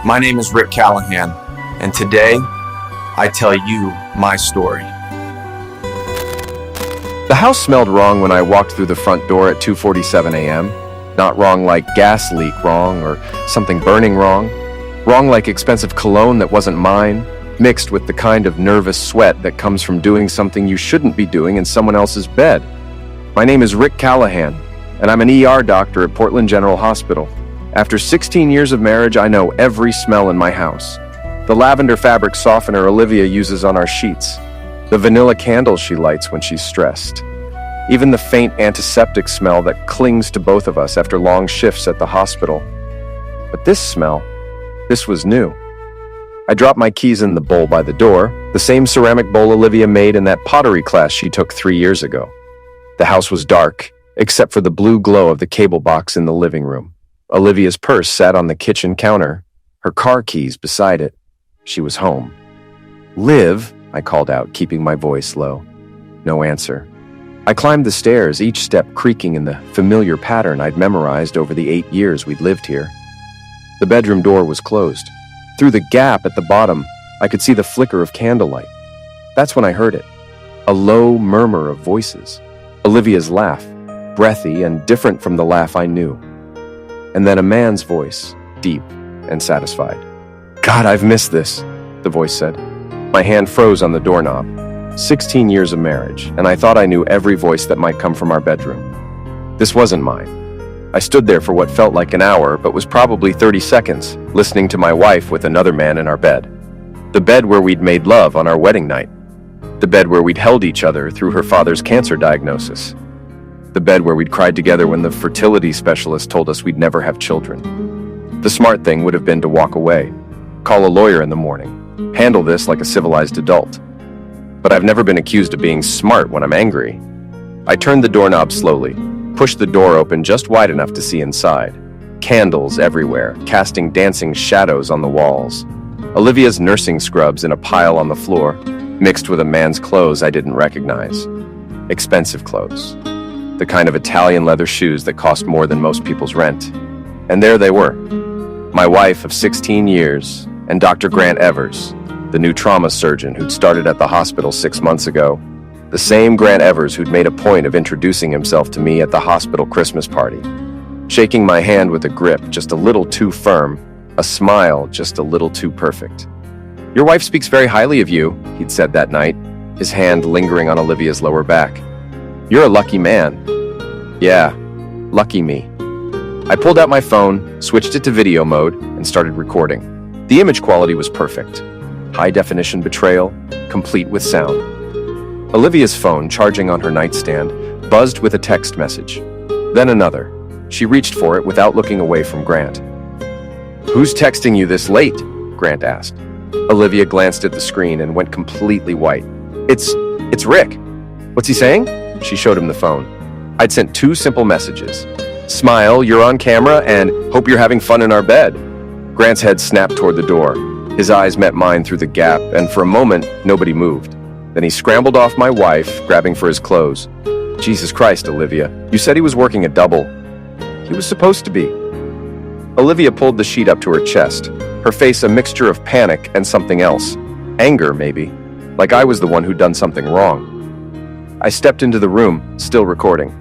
My name is Rick Callahan, and today I tell you my story. The house smelled wrong when I walked through the front door at 2:47 a.m. Not wrong like gas leak wrong or something burning wrong. Wrong like expensive cologne that wasn't mine, mixed with the kind of nervous sweat that comes from doing something you shouldn't be doing in someone else's bed. My name is Rick Callahan, and I'm an ER doctor at Portland General Hospital. After 16 years of marriage, I know every smell in my house. The lavender fabric softener Olivia uses on our sheets. The vanilla candles she lights when she's stressed. Even the faint antiseptic smell that clings to both of us after long shifts at the hospital. But this smell, this was new. I dropped my keys in the bowl by the door, the same ceramic bowl Olivia made in that pottery class she took 3 years ago. The house was dark, except for the blue glow of the cable box in the living room. Olivia's purse sat on the kitchen counter, her car keys beside it. She was home. "Liv," I called out, keeping my voice low. No answer. I climbed the stairs, each step creaking in the familiar pattern I'd memorized over the 8 years we'd lived here. The bedroom door was closed. Through the gap at the bottom, I could see the flicker of candlelight. That's when I heard it. A low murmur of voices. Olivia's laugh, breathy and different from the laugh I knew. And then a man's voice, deep and satisfied. "God, I've missed this," the voice said. My hand froze on the doorknob. 16 years of marriage, and I thought I knew every voice that might come from our bedroom. This wasn't mine. I stood there for what felt like an hour, but was probably 30 seconds, listening to my wife with another man in our bed. The bed where we'd made love on our wedding night. The bed where we'd held each other through her father's cancer diagnosis. The bed where we'd cried together when the fertility specialist told us we'd never have children. The smart thing would have been to walk away, call a lawyer in the morning, handle this like a civilized adult. But I've never been accused of being smart when I'm angry. I turned the doorknob slowly, pushed the door open just wide enough to see inside. Candles everywhere, casting dancing shadows on the walls. Olivia's nursing scrubs in a pile on the floor, mixed with a man's clothes I didn't recognize. Expensive clothes. The kind of Italian leather shoes that cost more than most people's rent. And there they were. My wife of 16 years and Dr. Grant Evers, the new trauma surgeon who'd started at the hospital 6 months ago. The same Grant Evers who'd made a point of introducing himself to me at the hospital Christmas party. Shaking my hand with a grip just a little too firm, a smile just a little too perfect. "Your wife speaks very highly of you," he'd said that night, his hand lingering on Olivia's lower back. "You're a lucky man." Yeah, lucky me. I pulled out my phone, switched it to video mode, and started recording. The image quality was perfect. High-definition betrayal, complete with sound. Olivia's phone, charging on her nightstand, buzzed with a text message. Then another. She reached for it without looking away from Grant. "Who's texting you this late?" Grant asked. Olivia glanced at the screen and went completely white. It's Rick." "What's he saying?" She showed him the phone. I'd sent 2 simple messages. "Smile, you're on camera, and hope you're having fun in our bed." Grant's head snapped toward the door. His eyes met mine through the gap, and for a moment, nobody moved. Then he scrambled off my wife, grabbing for his clothes. "Jesus Christ, Olivia, you said he was working a double." "He was supposed to be." Olivia pulled the sheet up to her chest, her face a mixture of panic and something else. Anger, maybe. Like I was the one who'd done something wrong. I stepped into the room, still recording.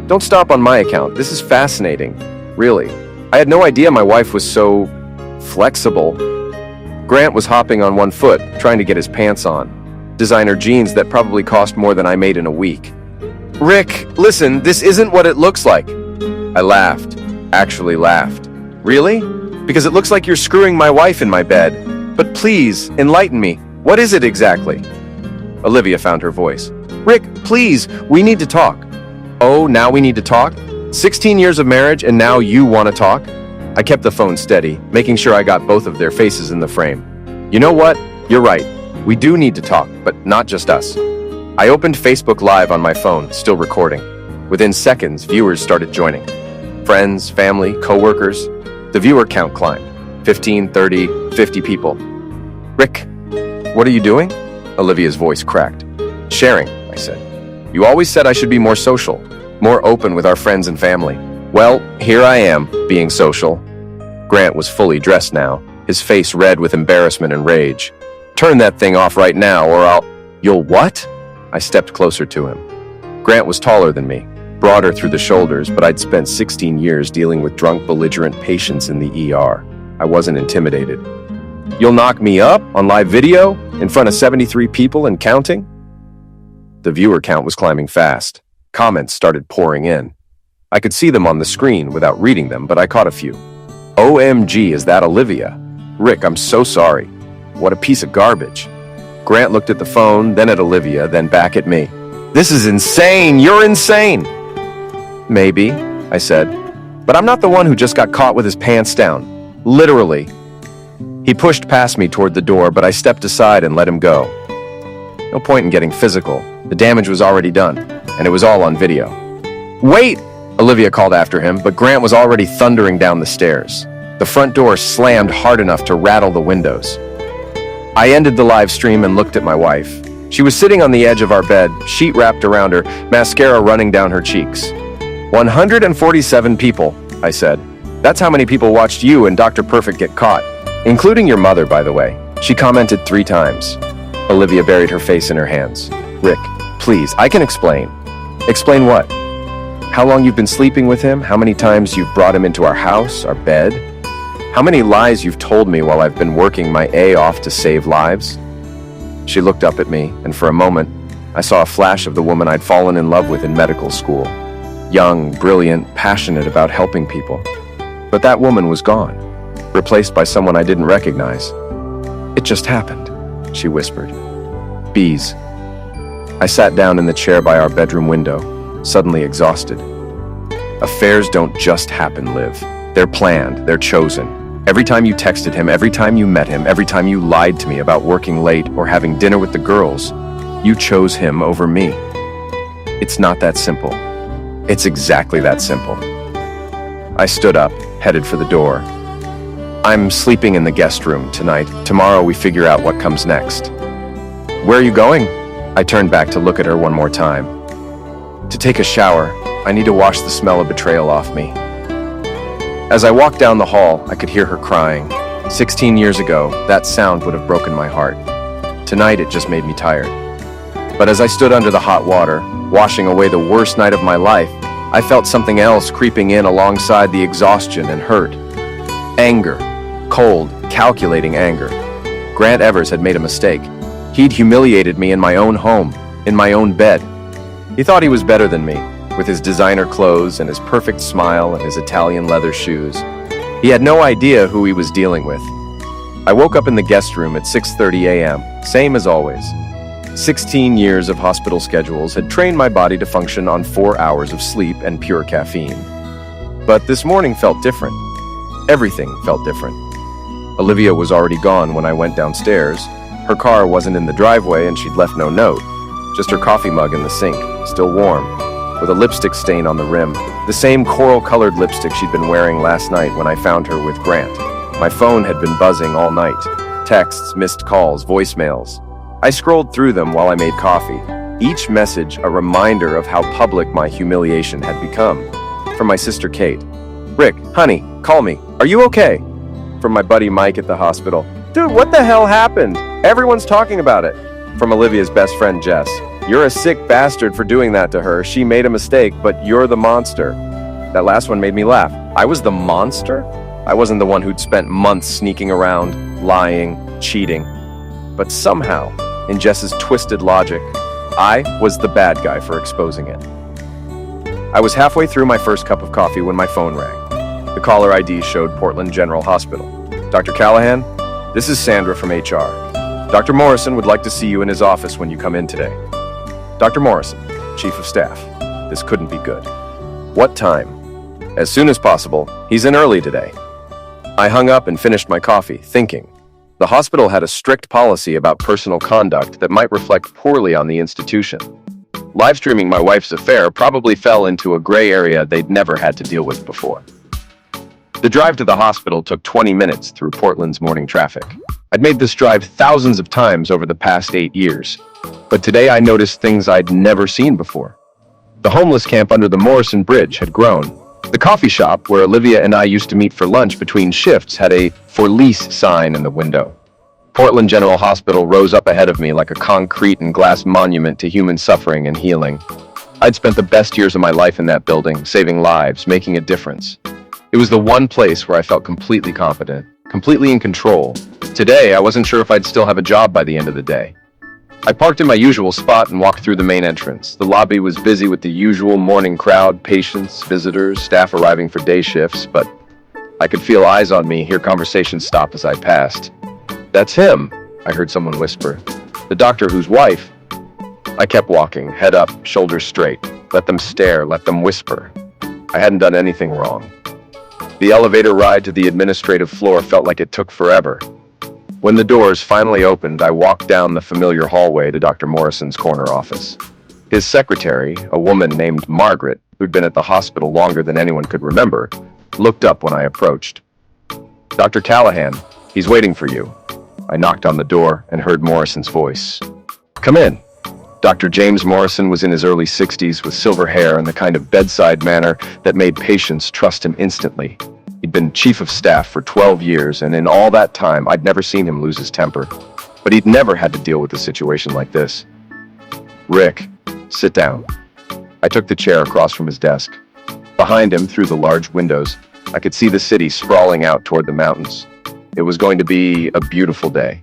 "Don't stop on my account. This is fascinating. Really. I had no idea my wife was so flexible." Grant was hopping on one foot, trying to get his pants on. Designer jeans that probably cost more than I made in a week. "Rick, listen, this isn't what it looks like." I laughed. Actually laughed. "Really? Because it looks like you're screwing my wife in my bed. But please, enlighten me. What is it exactly?" Olivia found her voice. "Rick, please, we need to talk." "Oh, now we need to talk? 16 years of marriage and now you want to talk?" I kept the phone steady, making sure I got both of their faces in the frame. "You know what? You're right. We do need to talk, but not just us." I opened Facebook Live on my phone, still recording. Within seconds, viewers started joining. Friends, family, co-workers. The viewer count climbed. 15, 30, 50 people. "Rick, what are you doing?" Olivia's voice cracked. "Sharing," I said. "You always said I should be more social, more open with our friends and family. Well, here I am, being social." Grant was fully dressed now, his face red with embarrassment and rage. "Turn that thing off right now or I'll—" "You'll what?" I stepped closer to him. Grant was taller than me, broader through the shoulders, but I'd spent 16 years dealing with drunk, belligerent patients in the ER. I wasn't intimidated. "You'll knock me up on live video in front of 73 people and counting?" The viewer count was climbing fast. Comments started pouring in. I could see them on the screen without reading them, but I caught a few. "OMG, is that Olivia? Rick, I'm so sorry. What a piece of garbage." Grant looked at the phone, then at Olivia, then back at me. "This is insane! You're insane!" "Maybe," I said, "but I'm not the one who just got caught with his pants down. Literally." He pushed past me toward the door, but I stepped aside and let him go. No point in getting physical. The damage was already done, and it was all on video. "Wait!" Olivia called after him, but Grant was already thundering down the stairs. The front door slammed hard enough to rattle the windows. I ended the live stream and looked at my wife. She was sitting on the edge of our bed, sheet wrapped around her, mascara running down her cheeks. 147 people, I said. "That's how many people watched you and Dr. Perfect get caught. Including your mother, by the way." She commented 3 times. Olivia buried her face in her hands. "Rick, please, I can explain." "Explain what?" "How long you've been sleeping with him, how many times you've brought him into our house, our bed, how many lies you've told me while I've been working my A off to save lives." She looked up at me, and for a moment, I saw a flash of the woman I'd fallen in love with in medical school. Young, brilliant, passionate about helping people. But that woman was gone, replaced by someone I didn't recognize. "It just happened," she whispered. "Bees." I sat down in the chair by our bedroom window, suddenly exhausted. Affairs don't just happen, Liv. They're planned, they're chosen. Every time you texted him, every time you met him, every time you lied to me about working late or having dinner with the girls, you chose him over me. It's not that simple. It's exactly that simple. I stood up, headed for the door. "I'm sleeping in the guest room tonight. Tomorrow we figure out what comes next." "Where are you going?" I turned back to look at her one more time. "To take a shower. I need to wash the smell of betrayal off me." As I walked down the hall, I could hear her crying. 16 years ago, that sound would have broken my heart. Tonight, it just made me tired. But as I stood under the hot water, washing away the worst night of my life, I felt something else creeping in alongside the exhaustion and hurt. Anger. Cold, calculating anger. Grant Evers had made a mistake. He'd humiliated me in my own home, in my own bed. He thought he was better than me, with his designer clothes and his perfect smile and his Italian leather shoes. He had no idea who he was dealing with. I woke up in the guest room at 6:30 a.m., same as always. 16 years of hospital schedules had trained my body to function on 4 hours of sleep and pure caffeine. But this morning felt different. Everything felt different. Olivia was already gone when I went downstairs. Her car wasn't in the driveway and she'd left no note. Just her coffee mug in the sink, still warm, with a lipstick stain on the rim. The same coral-colored lipstick she'd been wearing last night when I found her with Grant. My phone had been buzzing all night. Texts, missed calls, voicemails. I scrolled through them while I made coffee. Each message a reminder of how public my humiliation had become. From my sister Kate. "Rick, honey, call me. Are you okay?" From my buddy Mike at the hospital. "Dude, what the hell happened? Everyone's talking about it." From Olivia's best friend Jess. "You're a sick bastard for doing that to her. She made a mistake, but you're the monster." That last one made me laugh. I was the monster? I wasn't the one who'd spent months sneaking around, lying, cheating. But somehow, in Jess's twisted logic, I was the bad guy for exposing it. I was halfway through my first cup of coffee when my phone rang. The caller ID showed Portland General Hospital. "Dr. Callahan, this is Sandra from HR. Dr. Morrison would like to see you in his office when you come in today." "Dr. Morrison, Chief of Staff. This couldn't be good." "What time?" "As soon as possible. He's in early today." I hung up and finished my coffee, thinking. The hospital had a strict policy about personal conduct that might reflect poorly on the institution. Live streaming my wife's affair probably fell into a gray area they'd never had to deal with before. The drive to the hospital took 20 minutes through Portland's morning traffic. I'd made this drive thousands of times over the past 8 years, but today I noticed things I'd never seen before. The homeless camp under the Morrison Bridge had grown. The coffee shop where Olivia and I used to meet for lunch between shifts had a "For Lease" sign in the window. Portland General Hospital rose up ahead of me like a concrete and glass monument to human suffering and healing. I'd spent the best years of my life in that building, saving lives, making a difference. It was the one place where I felt completely confident, completely in control. Today, I wasn't sure if I'd still have a job by the end of the day. I parked in my usual spot and walked through the main entrance. The lobby was busy with the usual morning crowd, patients, visitors, staff arriving for day shifts, but I could feel eyes on me, hear conversations stop as I passed. "That's him," I heard someone whisper. "The doctor whose wife." I kept walking, head up, shoulders straight. Let them stare, let them whisper. I hadn't done anything wrong. The elevator ride to the administrative floor felt like it took forever. When the doors finally opened, I walked down the familiar hallway to Dr. Morrison's corner office. His secretary, a woman named Margaret, who'd been at the hospital longer than anyone could remember, looked up when I approached. "Dr. Callahan, he's waiting for you." I knocked on the door and heard Morrison's voice. "Come in." Dr. James Morrison was in his early 60s with silver hair and the kind of bedside manner that made patients trust him instantly. He'd been chief of staff for 12 years, and in all that time, I'd never seen him lose his temper. But he'd never had to deal with a situation like this. "Rick, sit down." I took the chair across from his desk. Behind him, through the large windows, I could see the city sprawling out toward the mountains. It was going to be a beautiful day.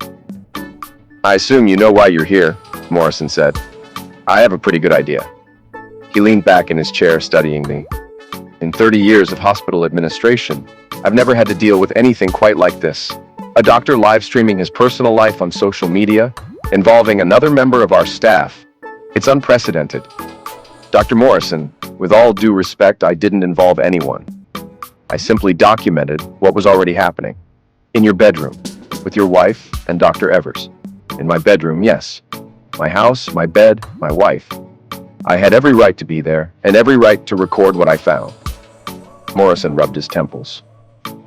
"I assume you know why you're here," Morrison said. "I have a pretty good idea." He leaned back in his chair, studying me. "In 30 years of hospital administration, I've never had to deal with anything quite like this. A doctor live streaming his personal life on social media, involving another member of our staff. It's unprecedented." "Dr. Morrison, with all due respect, I didn't involve anyone. I simply documented what was already happening. In your bedroom, with your wife and Dr. Evers. In my bedroom, yes. My house, my bed, my wife. I had every right to be there, and every right to record what I found." Morrison rubbed his temples.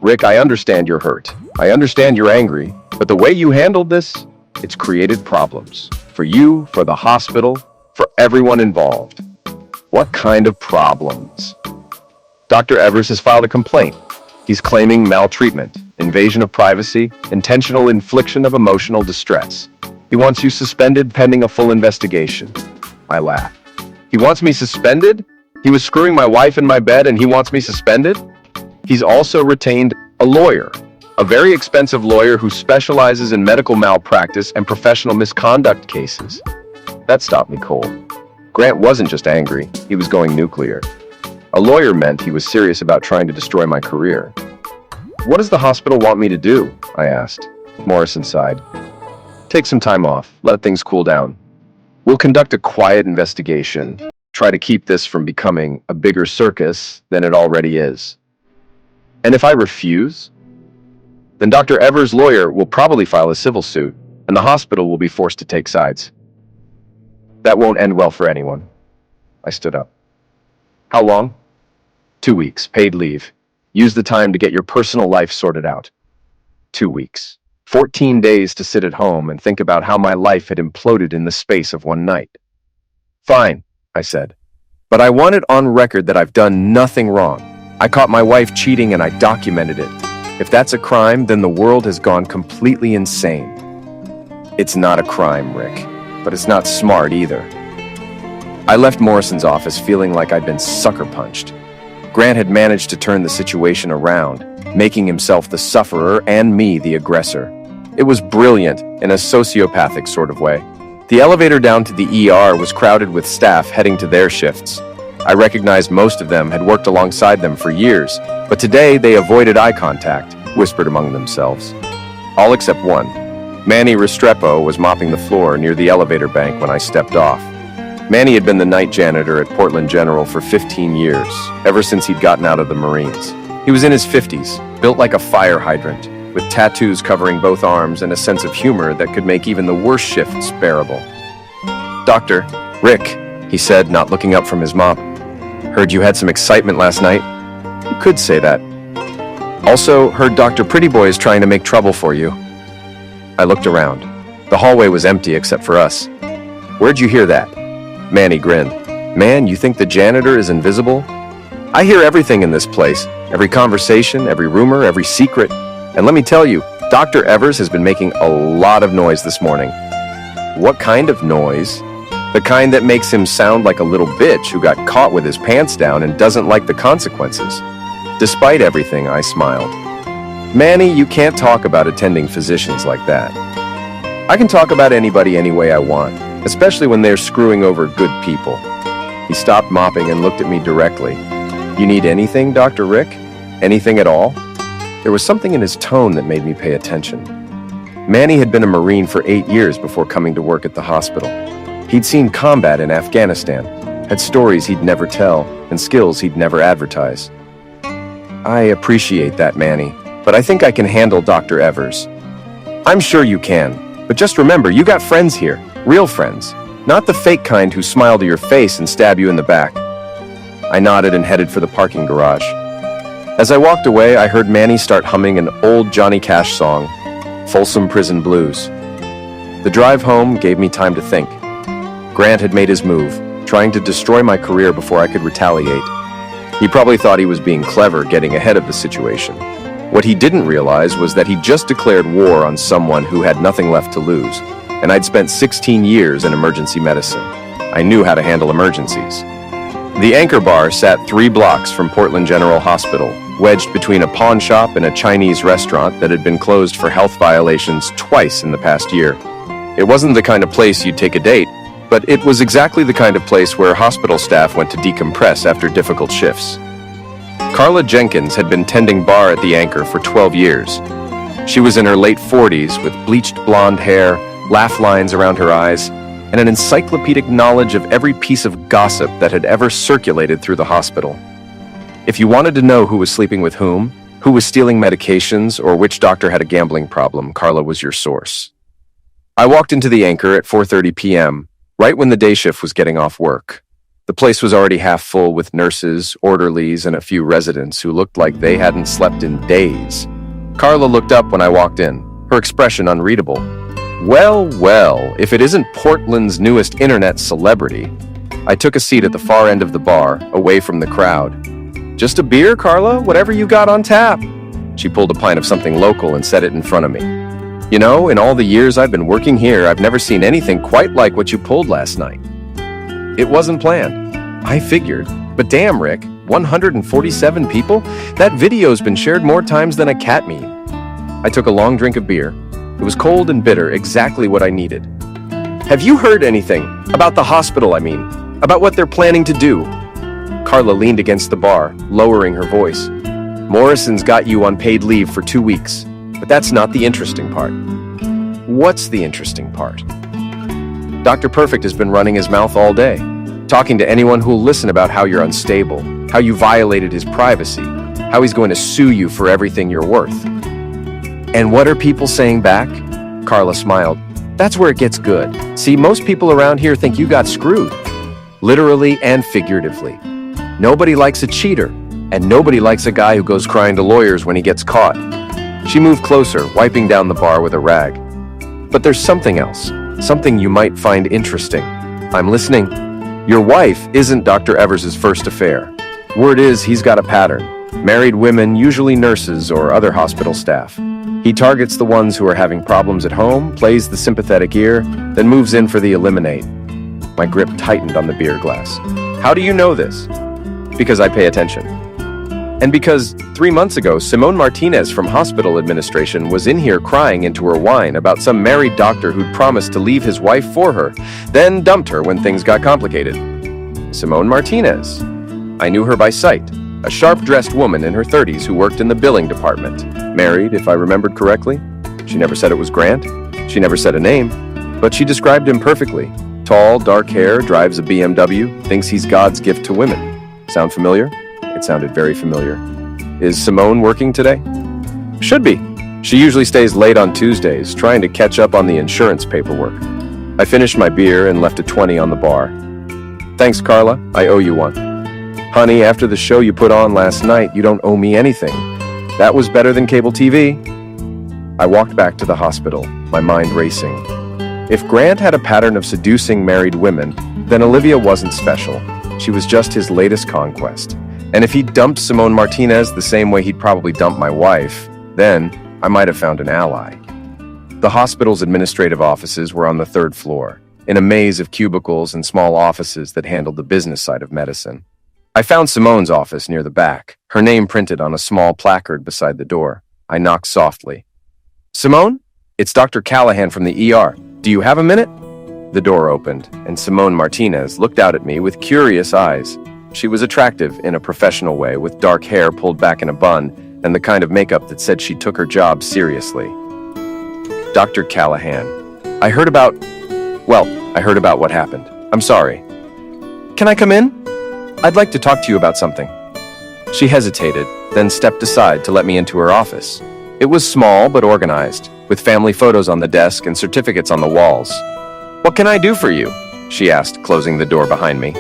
"Rick, I understand you're hurt. I understand you're angry, but the way you handled this, it's created problems. For you, for the hospital, for everyone involved." "What kind of problems?" "Dr. Evers has filed a complaint. He's claiming maltreatment, invasion of privacy, intentional infliction of emotional distress. He wants you suspended pending a full investigation." I laughed. "He wants me suspended? He was screwing my wife in my bed and he wants me suspended?" "He's also retained a lawyer, a very expensive lawyer who specializes in medical malpractice and professional misconduct cases." That stopped me cold. Grant wasn't just angry, he was going nuclear. A lawyer meant he was serious about trying to destroy my career. "What does the hospital want me to do?" I asked. Morrison sighed. "Take some time off, let things cool down. We'll conduct a quiet investigation, try to keep this from becoming a bigger circus than it already is. And if I refuse, then Dr. Evers' lawyer will probably file a civil suit, and the hospital will be forced to take sides. That won't end well for anyone." I stood up. "How long?" 2 weeks, paid leave. Use the time to get your personal life sorted out." 2 weeks. 14 days to sit at home and think about how my life had imploded in the space of one night. "Fine," I said. "But I want it on record that I've done nothing wrong. I caught my wife cheating and I documented it. If that's a crime, then the world has gone completely insane." "It's not a crime, Rick, but it's not smart either." I left Morrison's office feeling like I'd been sucker punched. Grant had managed to turn the situation around, making himself the sufferer and me the aggressor. It was brilliant in a sociopathic sort of way. The elevator down to the ER was crowded with staff heading to their shifts. I recognized most of them had worked alongside them for years, but today they avoided eye contact, whispered among themselves. All except one. Manny Restrepo was mopping the floor near the elevator bank when I stepped off. Manny had been the night janitor at Portland General for 15 years, ever since he'd gotten out of the Marines. He was in his 50s, built like a fire hydrant, with tattoos covering both arms and a sense of humor that could make even the worst shifts bearable. "Doctor, Rick," he said, not looking up from his mop. "Heard you had some excitement last night." "You could say that." "Also, heard Dr. Prettyboy is trying to make trouble for you." I looked around. The hallway was empty except for us. "Where'd you hear that?" Manny grinned. "Man, you think the janitor is invisible?" I hear everything in this place, every conversation, every rumor, every secret. And let me tell you, Dr. Evers has been making a lot of noise this morning. What kind of noise? The kind that makes him sound like a little bitch who got caught with his pants down and doesn't like the consequences. Despite everything, I smiled. Manny, you can't talk about attending physicians like that. I can talk about anybody any way I want, especially when they're screwing over good people. He stopped mopping and looked at me directly. You need anything, Dr. Rick? Anything at all? There was something in his tone that made me pay attention. Manny had been a Marine for 8 years before coming to work at the hospital. He'd seen combat in Afghanistan, had stories he'd never tell, and skills he'd never advertise. I appreciate that, Manny, but I think I can handle Dr. Evers. I'm sure you can, but just remember, you got friends here, real friends, not the fake kind who smile to your face and stab you in the back. I nodded and headed for the parking garage. As I walked away, I heard Manny start humming an old Johnny Cash song, Folsom Prison Blues. The drive home gave me time to think. Grant had made his move, trying to destroy my career before I could retaliate. He probably thought he was being clever, getting ahead of the situation. What he didn't realize was that he'd just declared war on someone who had nothing left to lose, and I'd spent 16 years in emergency medicine. I knew how to handle emergencies. The Anchor Bar sat 3 blocks from Portland General Hospital, wedged between a pawn shop and a Chinese restaurant that had been closed for health violations twice in the past year. It wasn't the kind of place you'd take a date, but it was exactly the kind of place where hospital staff went to decompress after difficult shifts. Carla Jenkins had been tending bar at the Anchor for 12 years. She was in her late 40s with bleached blonde hair, laugh lines around her eyes, and an encyclopedic knowledge of every piece of gossip that had ever circulated through the hospital. If you wanted to know who was sleeping with whom, who was stealing medications, or which doctor had a gambling problem, Carla was your source. I walked into the Anchor at 4:30 p.m., right when the day shift was getting off work. The place was already half full with nurses, orderlies, and a few residents who looked like they hadn't slept in days. Carla looked up when I walked in, her expression unreadable. Well, well, if it isn't Portland's newest internet celebrity. I took a seat at the far end of the bar, away from the crowd. Just a beer, Carla? Whatever you got on tap. She pulled a pint of something local and set it in front of me. You know, in all the years I've been working here, I've never seen anything quite like what you pulled last night. It wasn't planned. I figured. But damn, Rick, 147 people? That video's been shared more times than a cat meme. I took a long drink of beer. It was cold and bitter, exactly what I needed. Have you heard anything? About the hospital, I mean. About what they're planning to do? Carla leaned against the bar, lowering her voice. Morrison's got you on paid leave for 2 weeks. But that's not the interesting part. What's the interesting part? Dr. Perfect has been running his mouth all day, talking to anyone who'll listen about how you're unstable, how you violated his privacy, how he's going to sue you for everything you're worth. And what are people saying back? Carla smiled. That's where it gets good. See, most people around here think you got screwed. Literally and figuratively. Nobody likes a cheater, and nobody likes a guy who goes crying to lawyers when he gets caught. She moved closer, wiping down the bar with a rag. But there's something else, something you might find interesting. I'm listening. Your wife isn't Dr. Evers' first affair. Word is he's got a pattern. Married women, usually nurses or other hospital staff. He targets the ones who are having problems at home, plays the sympathetic ear, then moves in for the eliminate. My grip tightened on the beer glass. How do you know this? Because I pay attention. And because 3 months ago, Simone Martinez from hospital administration was in here crying into her wine about some married doctor who'd promised to leave his wife for her, then dumped her when things got complicated. Simone Martinez. I knew her by sight. A sharp-dressed woman in her 30s who worked in the billing department. Married, if I remembered correctly. She never said it was Grant. She never said a name. But she described him perfectly. Tall, dark hair, drives a BMW, thinks he's God's gift to women. Sound familiar? It sounded very familiar. Is Simone working today? Should be. She usually stays late on Tuesdays, trying to catch up on the insurance paperwork. I finished my beer and left a 20 on the bar. Thanks, Carla. I owe you one. Honey, after the show you put on last night, you don't owe me anything. That was better than cable TV. I walked back to the hospital, my mind racing. If Grant had a pattern of seducing married women, then Olivia wasn't special. She was just his latest conquest. And if he'd dumped Simone Martinez the same way he'd probably dumped my wife, then I might have found an ally. The hospital's administrative offices were on the 3rd floor, in a maze of cubicles and small offices that handled the business side of medicine. I found Simone's office near the back, her name printed on a small placard beside the door. I knocked softly. "Simone? It's Dr. Callahan from the ER. Do you have a minute?" The door opened, and Simone Martinez looked out at me with curious eyes. She was attractive in a professional way, with dark hair pulled back in a bun and the kind of makeup that said she took her job seriously. "Dr. Callahan, I heard about what happened. I'm sorry. Can I come in? I'd like to talk to you about something." She hesitated, then stepped aside to let me into her office. It was small but organized, with family photos on the desk and certificates on the walls. "What can I do for you?" she asked, closing the door behind me.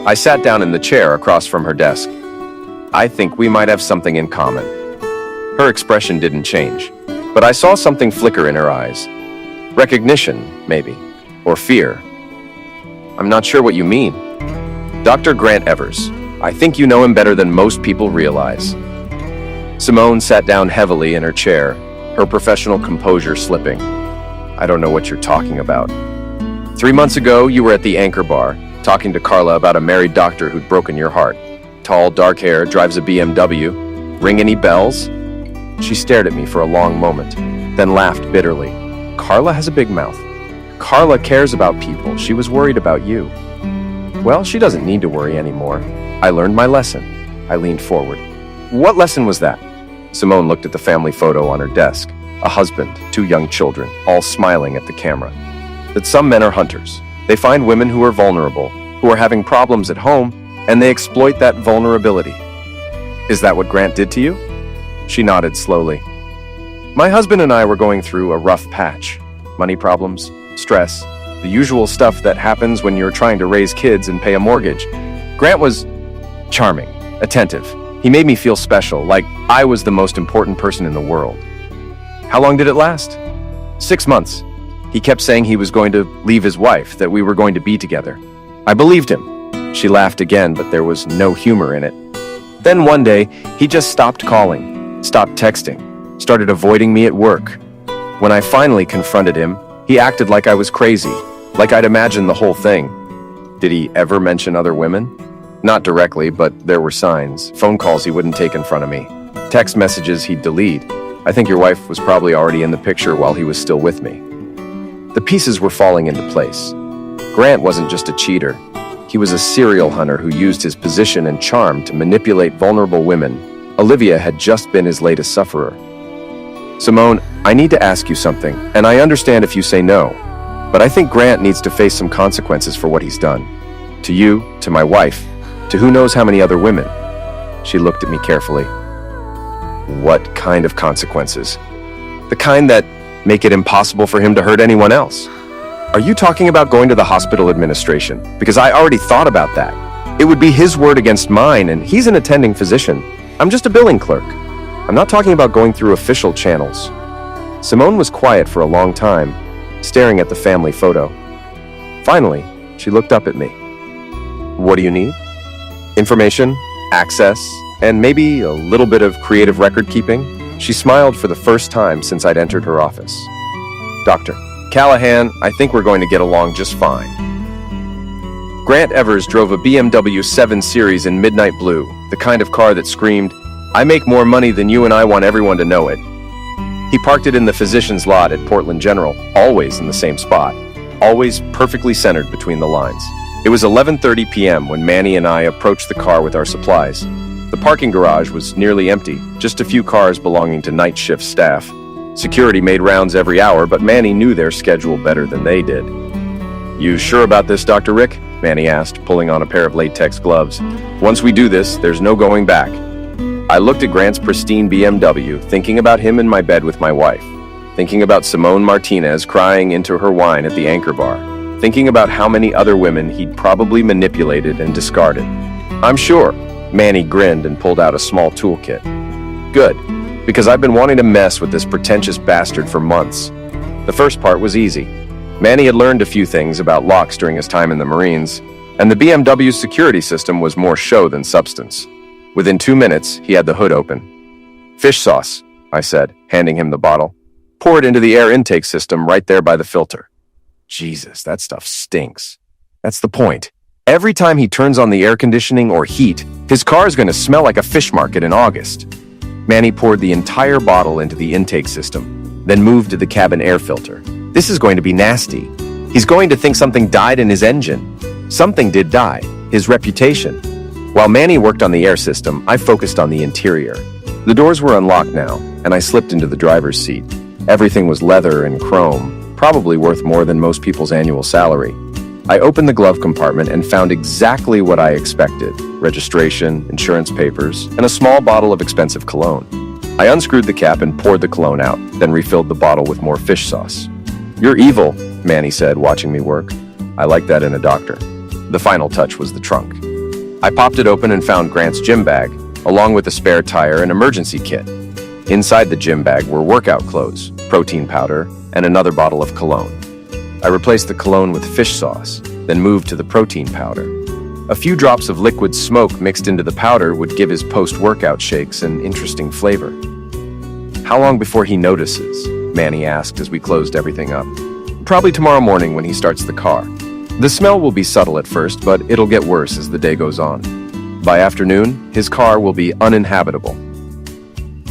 I sat down in the chair across from her desk. "I think we might have something in common." Her expression didn't change, but I saw something flicker in her eyes. Recognition, maybe, or fear. "I'm not sure what you mean." "Dr. Grant Evers. I think you know him better than most people realize." Simone sat down heavily in her chair, her professional composure slipping. "I don't know what you're talking about. 3 months ago, you were at the Anchor Bar, talking to Carla about a married doctor who'd broken your heart. Tall, dark hair, drives a BMW. Ring any bells?" She stared at me for a long moment, then laughed bitterly. "Carla has a big mouth. Carla cares about people. She was worried about you." "Well, she doesn't need to worry anymore. I learned my lesson." I leaned forward. "What lesson was that?" Simone looked at the family photo on her desk. A husband, 2 young children, all smiling at the camera. That some men are hunters. They find women who are vulnerable, who are having problems at home, and they exploit that vulnerability. "Is that what Grant did to you?" She nodded slowly. "My husband and I were going through a rough patch. Money problems, stress, the usual stuff that happens when you're trying to raise kids and pay a mortgage. Grant was charming, attentive. He made me feel special, like I was the most important person in the world." "How long did it last?" 6 months. He kept saying he was going to leave his wife, that we were going to be together. I believed him." She laughed again, but there was no humor in it. "Then one day, he just stopped calling, stopped texting, started avoiding me at work. When I finally confronted him, he acted like I was crazy, like I'd imagined the whole thing." "Did he ever mention other women?" "Not directly, but there were signs. Phone calls he wouldn't take in front of me. Text messages he'd delete. I think your wife was probably already in the picture while he was still with me." The pieces were falling into place. Grant wasn't just a cheater. He was a serial hunter who used his position and charm to manipulate vulnerable women. Olivia had just been his latest sufferer. "Simone, I need to ask you something, and I understand if you say no, but I think Grant needs to face some consequences for what he's done. To you, to my wife, to who knows how many other women." She looked at me carefully. "What kind of consequences?" "The kind that make it impossible for him to hurt anyone else." "Are you talking about going to the hospital administration? Because I already thought about that. It would be his word against mine, and he's an attending physician. I'm just a billing clerk. I'm not talking about going through official channels." Simone was quiet for a long time, staring at the family photo. Finally, she looked up at me. "What do you need?" "Information, access, and maybe a little bit of creative record keeping." She smiled for the first time since I'd entered her office. "Dr. Callahan, I think we're going to get along just fine." Grant Evers drove a BMW 7 Series in midnight blue, the kind of car that screamed, "I make more money than you and I want everyone to know it." He parked it in the physician's lot at Portland General, always in the same spot, always perfectly centered between the lines. It was 11:30 p.m. when Manny and I approached the car with our supplies. The parking garage was nearly empty, just a few cars belonging to night shift staff. Security made rounds every hour, but Manny knew their schedule better than they did. "You sure about this, Dr. Rick?" Manny asked, pulling on a pair of latex gloves. "Once we do this, there's no going back." I looked at Grant's pristine BMW, thinking about him in my bed with my wife, thinking about Simone Martinez crying into her wine at the Anchor Bar, thinking about how many other women he'd probably manipulated and discarded. "I'm sure." Manny grinned and pulled out a small toolkit. "Good, because I've been wanting to mess with this pretentious bastard for months." The first part was easy. Manny had learned a few things about locks during his time in the Marines, and the BMW's security system was more show than substance. Within 2 minutes, he had the hood open. "Fish sauce," I said, handing him the bottle. "Pour it into the air intake system right there by the filter." Jesus, that stuff stinks. That's the point. Every time he turns on the air conditioning or heat, his car is going to smell like a fish market in August. Manny poured the entire bottle into the intake system, then moved to the cabin air filter. This is going to be nasty. He's going to think something died in his engine. Something did die, his reputation. While Manny worked on the air system, I focused on the interior. The doors were unlocked now, and I slipped into the driver's seat. Everything was leather and chrome, probably worth more than most people's annual salary. I opened the glove compartment and found exactly what I expected: registration, insurance papers, and a small bottle of expensive cologne. I unscrewed the cap and poured the cologne out, then refilled the bottle with more fish sauce. "You're evil," Manny said, watching me work. I like that in a doctor. The final touch was the trunk. I popped it open and found Grant's gym bag, along with a spare tire and emergency kit. Inside the gym bag were workout clothes, protein powder, and another bottle of cologne. I replaced the cologne with fish sauce, then moved to the protein powder. A few drops of liquid smoke mixed into the powder would give his post-workout shakes an interesting flavor. "How long before he notices?" Manny asked as we closed everything up. "Probably tomorrow morning when he starts the car. The smell will be subtle at first, but it'll get worse as the day goes on. By afternoon, his car will be uninhabitable."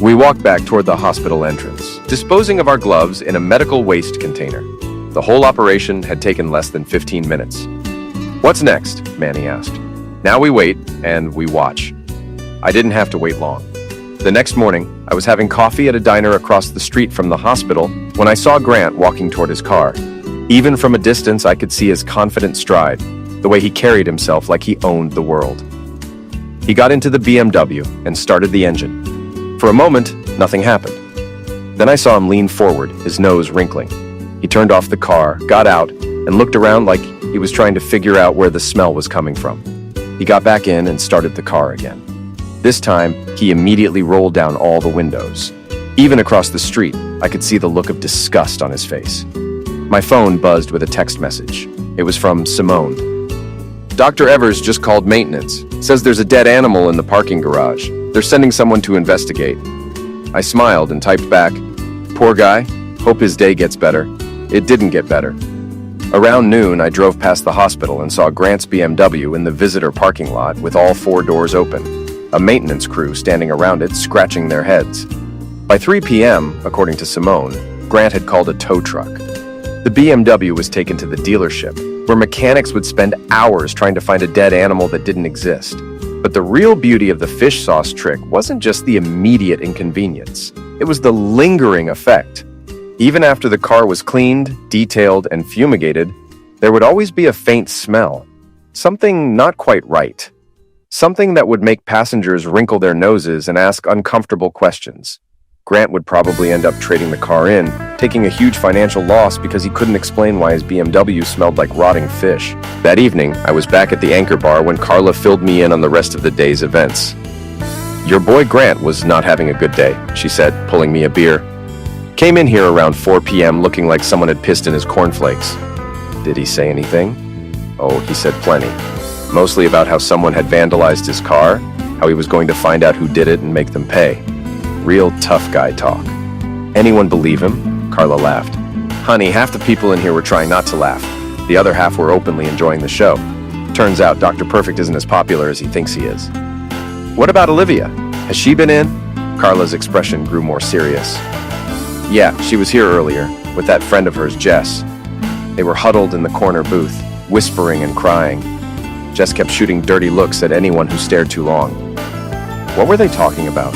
We walked back toward the hospital entrance, disposing of our gloves in a medical waste container. The whole operation had taken less than 15 minutes. "What's next?" Manny asked. "Now we wait, and we watch." I didn't have to wait long. The next morning, I was having coffee at a diner across the street from the hospital when I saw Grant walking toward his car. Even from a distance, I could see his confident stride, the way he carried himself like he owned the world. He got into the BMW and started the engine. For a moment, nothing happened. Then I saw him lean forward, his nose wrinkling. He turned off the car, got out, and looked around like he was trying to figure out where the smell was coming from. He got back in and started the car again. This time, he immediately rolled down all the windows. Even across the street, I could see the look of disgust on his face. My phone buzzed with a text message. It was from Simone. "Dr. Evers just called maintenance. Says there's a dead animal in the parking garage. They're sending someone to investigate." I smiled and typed back, "Poor guy. Hope his day gets better." It didn't get better. Around noon, I drove past the hospital and saw Grant's BMW in the visitor parking lot with all 4 doors open, a maintenance crew standing around it scratching their heads. By 3 p.m., according to Simone, Grant had called a tow truck. The BMW was taken to the dealership, where mechanics would spend hours trying to find a dead animal that didn't exist. But the real beauty of the fish sauce trick wasn't just the immediate inconvenience. It was the lingering effect. Even after the car was cleaned, detailed, and fumigated, there would always be a faint smell. Something not quite right. Something that would make passengers wrinkle their noses and ask uncomfortable questions. Grant would probably end up trading the car in, taking a huge financial loss because he couldn't explain why his BMW smelled like rotting fish. That evening, I was back at the Anchor Bar when Carla filled me in on the rest of the day's events. "Your boy Grant was not having a good day," she said, pulling me a beer. "Came in here around 4 p.m. looking like someone had pissed in his cornflakes." "Did he say anything?" "Oh, he said plenty. Mostly about how someone had vandalized his car, how he was going to find out who did it and make them pay. Real tough guy talk." "Anyone believe him?" Carla laughed. "Honey, half the people in here were trying not to laugh. The other half were openly enjoying the show. Turns out Dr. Perfect isn't as popular as he thinks he is." "What about Olivia? Has she been in?" Carla's expression grew more serious. "Yeah, she was here earlier, with that friend of hers, Jess. They were huddled in the corner booth, whispering and crying. Jess kept shooting dirty looks at anyone who stared too long." "What were they talking about?"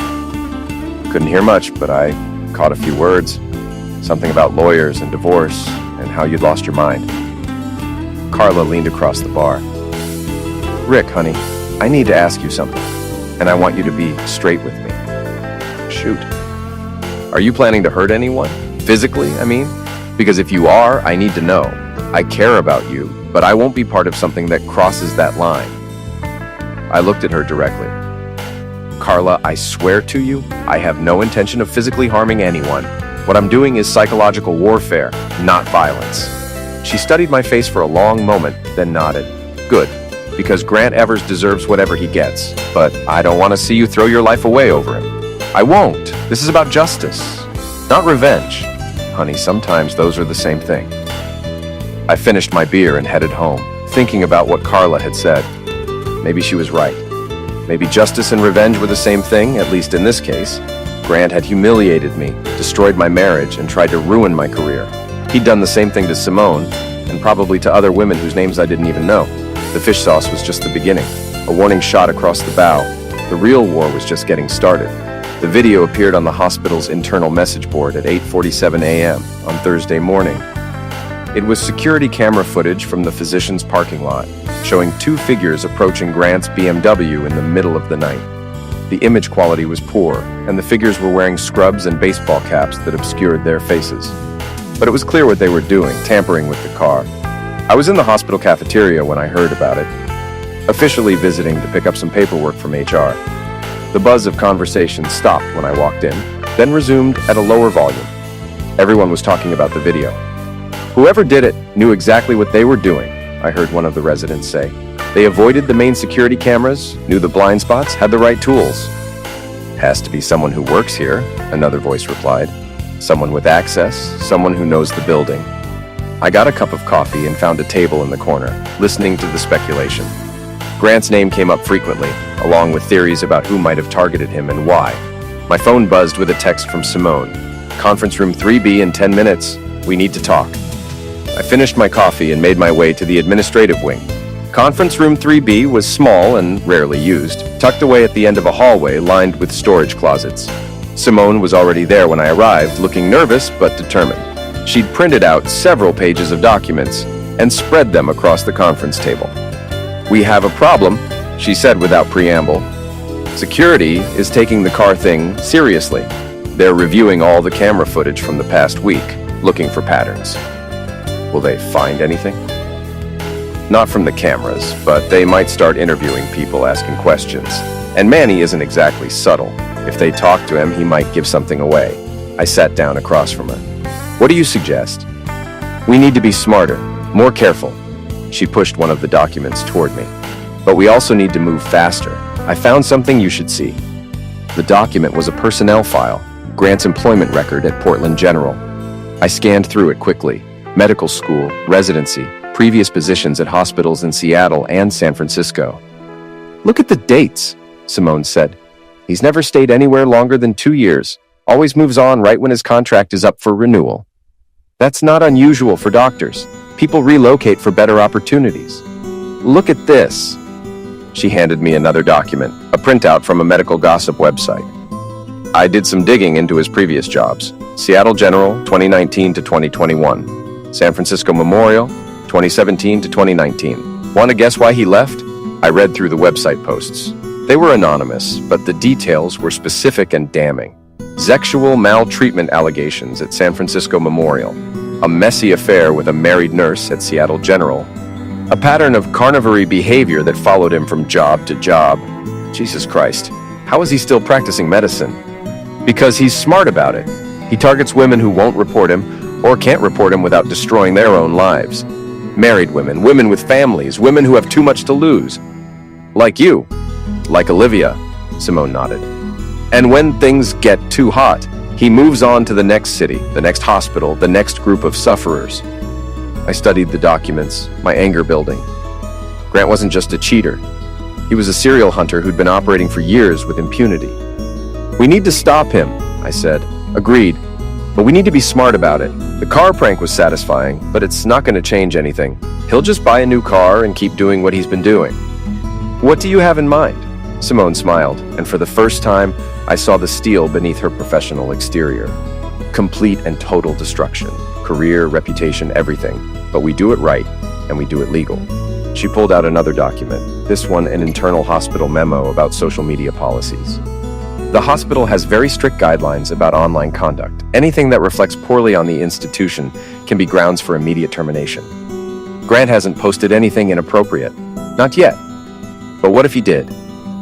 "Couldn't hear much, but I caught a few words. Something about lawyers and divorce, and how you'd lost your mind." Carla leaned across the bar. "Rick, honey, I need to ask you something, and I want you to be straight with me." "Shoot. Are you planning to hurt anyone? Physically, I mean? Because if you are, I need to know. I care about you, but I won't be part of something that crosses that line." I looked at her directly. "Carla, I swear to you, I have no intention of physically harming anyone. What I'm doing is psychological warfare, not violence." She studied my face for a long moment, then nodded. "Good. because Grant Evers deserves whatever he gets, but I don't want to see you throw your life away over him. I won't. This is about justice, not revenge. Honey, sometimes those are the same thing. I finished my beer and headed home, thinking about what Carla had said. Maybe she was right. Maybe justice and revenge were the same thing, at least in this case. Grant had humiliated me, destroyed my marriage, and tried to ruin my career. He'd done the same thing to Simone, and probably to other women whose names I didn't even know. The fish sauce was just the beginning, a warning shot across the bow. The real war was just getting started. The video appeared on the hospital's internal message board at 8:47 a.m. on Thursday morning. It was security camera footage from the physician's parking lot, showing two figures approaching Grant's BMW in the middle of the night. The image quality was poor, and the figures were wearing scrubs and baseball caps that obscured their faces. But it was clear what they were doing, tampering with the car. I was in the hospital cafeteria when I heard about it, officially visiting to pick up some paperwork from HR. The buzz of conversation stopped when I walked in, then resumed at a lower volume. Everyone was talking about the video. Whoever did it knew exactly what they were doing, I heard one of the residents say. They avoided the main security cameras, knew the blind spots, had the right tools. Has to be someone who works here, another voice replied. Someone with access, someone who knows the building. I got a cup of coffee and found a table in the corner, listening to the speculation. Grant's name came up frequently, along with theories about who might have targeted him and why. My phone buzzed with a text from Simone. Conference room 3B in 10 minutes. We need to talk. I finished my coffee and made my way to the administrative wing. Conference room 3B was small and rarely used, tucked away at the end of a hallway lined with storage closets. Simone was already there when I arrived, looking nervous but determined. She'd printed out several pages of documents and spread them across the conference table. "We have a problem," she said without preamble. "Security is taking the car thing seriously. They're reviewing all the camera footage from the past week, looking for patterns." Will they find anything? Not from the cameras, but they might start interviewing people, asking questions. And Manny isn't exactly subtle. If they talk to him, he might give something away. I sat down across from her. "What do you suggest?" "We need to be smarter, more careful." She pushed one of the documents toward me. "But we also need to move faster. I found something you should see." The document was a personnel file, Grant's employment record at Portland General. I scanned through it quickly. Medical school, residency, previous positions at hospitals in Seattle and San Francisco. "Look at the dates," Simone said. "He's never stayed anywhere longer than 2 years. Always moves on right when his contract is up for renewal. That's not unusual for doctors. People relocate for better opportunities. Look at this." She handed me another document, a printout from a medical gossip website. I did some digging into his previous jobs. Seattle General, 2019 to 2021. San Francisco Memorial, 2017 to 2019. Want to guess why he left? I read through the website posts. They were anonymous, but the details were specific and damning. Sexual maltreatment allegations at San Francisco Memorial, a messy affair with a married nurse at Seattle General, a pattern of carnivory behavior that followed him from job to job. Jesus Christ, how is he still practicing medicine? Because he's smart about it. He targets women who won't report him or can't report him without destroying their own lives. Married women, women with families, women who have too much to lose. Like you. Like Olivia, Simone nodded. And when things get too hot, he moves on to the next city, the next hospital, the next group of sufferers. I studied the documents, my anger building. Grant wasn't just a cheater. He was a serial hunter who'd been operating for years with impunity. "We need to stop him," I said. "Agreed. But we need to be smart about it. The car prank was satisfying, but it's not going to change anything. He'll just buy a new car and keep doing what he's been doing." "What do you have in mind?" Simone smiled, and for the first time, I saw the steel beneath her professional exterior. Complete and total destruction. Career, reputation, everything. But we do it right, and we do it legal. She pulled out another document, this one an internal hospital memo about social media policies. The hospital has very strict guidelines about online conduct. Anything that reflects poorly on the institution can be grounds for immediate termination. Grant hasn't posted anything inappropriate. Not yet. But what if he did?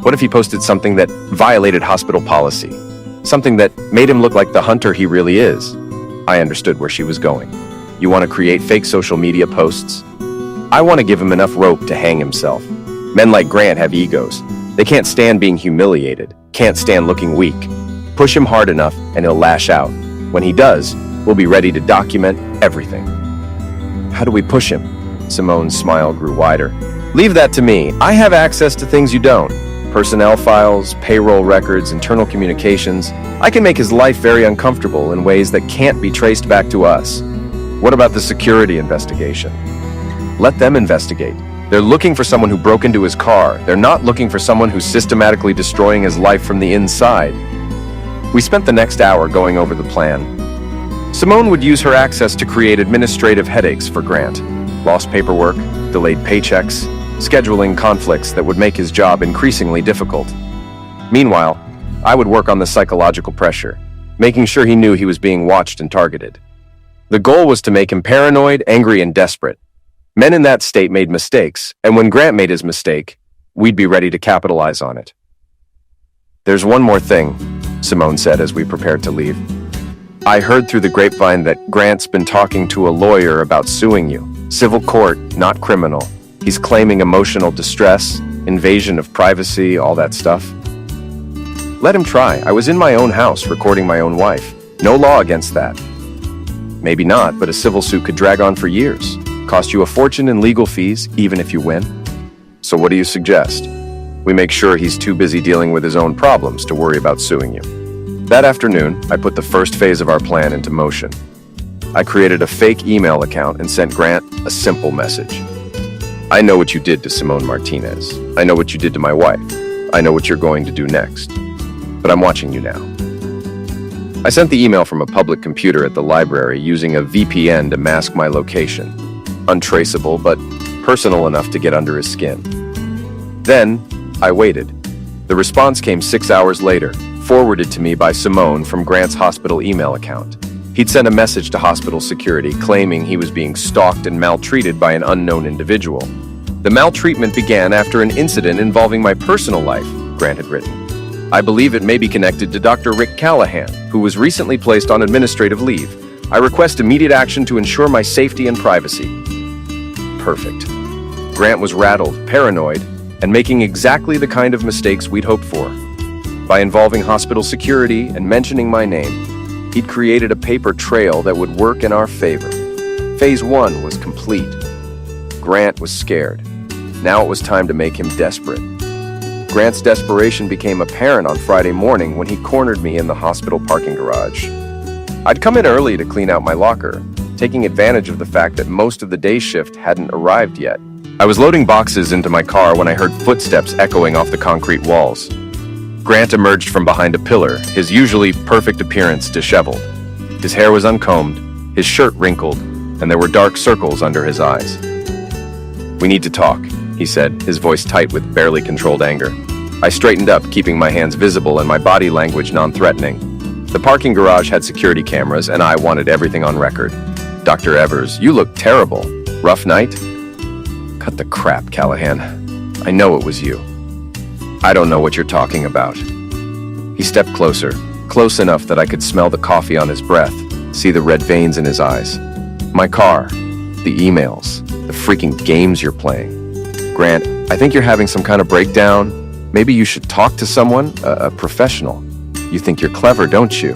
What if he posted something that violated hospital policy? Something that made him look like the hunter he really is? I understood where she was going. You want to create fake social media posts? I want to give him enough rope to hang himself. Men like Grant have egos. They can't stand being humiliated, can't stand looking weak. Push him hard enough and he'll lash out. When he does, we'll be ready to document everything. How do we push him? Simone's smile grew wider. Leave that to me. I have access to things you don't. Personnel files, payroll records, internal communications. I can make his life very uncomfortable in ways that can't be traced back to us. What about the security investigation? Let them investigate. They're looking for someone who broke into his car. They're not looking for someone who's systematically destroying his life from the inside. We spent the next hour going over the plan. Simone would use her access to create administrative headaches for Grant. Lost paperwork, delayed paychecks, scheduling conflicts that would make his job increasingly difficult. Meanwhile, I would work on the psychological pressure, making sure he knew he was being watched and targeted. The goal was to make him paranoid, angry, and desperate. Men in that state made mistakes, and when Grant made his mistake, we'd be ready to capitalize on it. There's one more thing, Simone said as we prepared to leave. I heard through the grapevine that Grant's been talking to a lawyer about suing you. Civil court, not criminal. He's claiming emotional distress, invasion of privacy, all that stuff. Let him try. I was in my own house recording my own wife. No law against that. Maybe not, but a civil suit could drag on for years. Cost you a fortune in legal fees, even if you win. So what do you suggest? We make sure he's too busy dealing with his own problems to worry about suing you. That afternoon, I put the first phase of our plan into motion. I created a fake email account and sent Grant a simple message. I know what you did to Simone Martinez. I know what you did to my wife. I know what you're going to do next. But I'm watching you now. I sent the email from a public computer at the library using a VPN to mask my location. Untraceable, but personal enough to get under his skin. Then, I waited. The response came 6 hours later, forwarded to me by Simone from Grant's hospital email account. He'd sent a message to hospital security claiming he was being stalked and maltreated by an unknown individual. The maltreatment began after an incident involving my personal life, Grant had written. I believe it may be connected to Dr. Rick Callahan, who was recently placed on administrative leave. I request immediate action to ensure my safety and privacy. Perfect. Grant was rattled, paranoid, and making exactly the kind of mistakes we'd hoped for. By involving hospital security and mentioning my name, he'd created a paper trail that would work in our favor. Phase 1 was complete. Grant was scared. Now it was time to make him desperate. Grant's desperation became apparent on Friday morning when he cornered me in the hospital parking garage. I'd come in early to clean out my locker, taking advantage of the fact that most of the day shift hadn't arrived yet. I was loading boxes into my car when I heard footsteps echoing off the concrete walls. Grant emerged from behind a pillar, his usually perfect appearance disheveled. His hair was uncombed, his shirt wrinkled, and there were dark circles under his eyes. "We need to talk," he said, his voice tight with barely controlled anger. I straightened up, keeping my hands visible and my body language non-threatening. The parking garage had security cameras, and I wanted everything on record. "Dr. Evers, you look terrible. Rough night?" "Cut the crap, Callahan. I know it was you." "I don't know what you're talking about." He stepped closer, close enough that I could smell the coffee on his breath, see the red veins in his eyes. "My car, the emails, the freaking games you're playing. Grant, I think you're having some kind of breakdown. Maybe you should talk to someone, a professional. You think you're clever, don't you?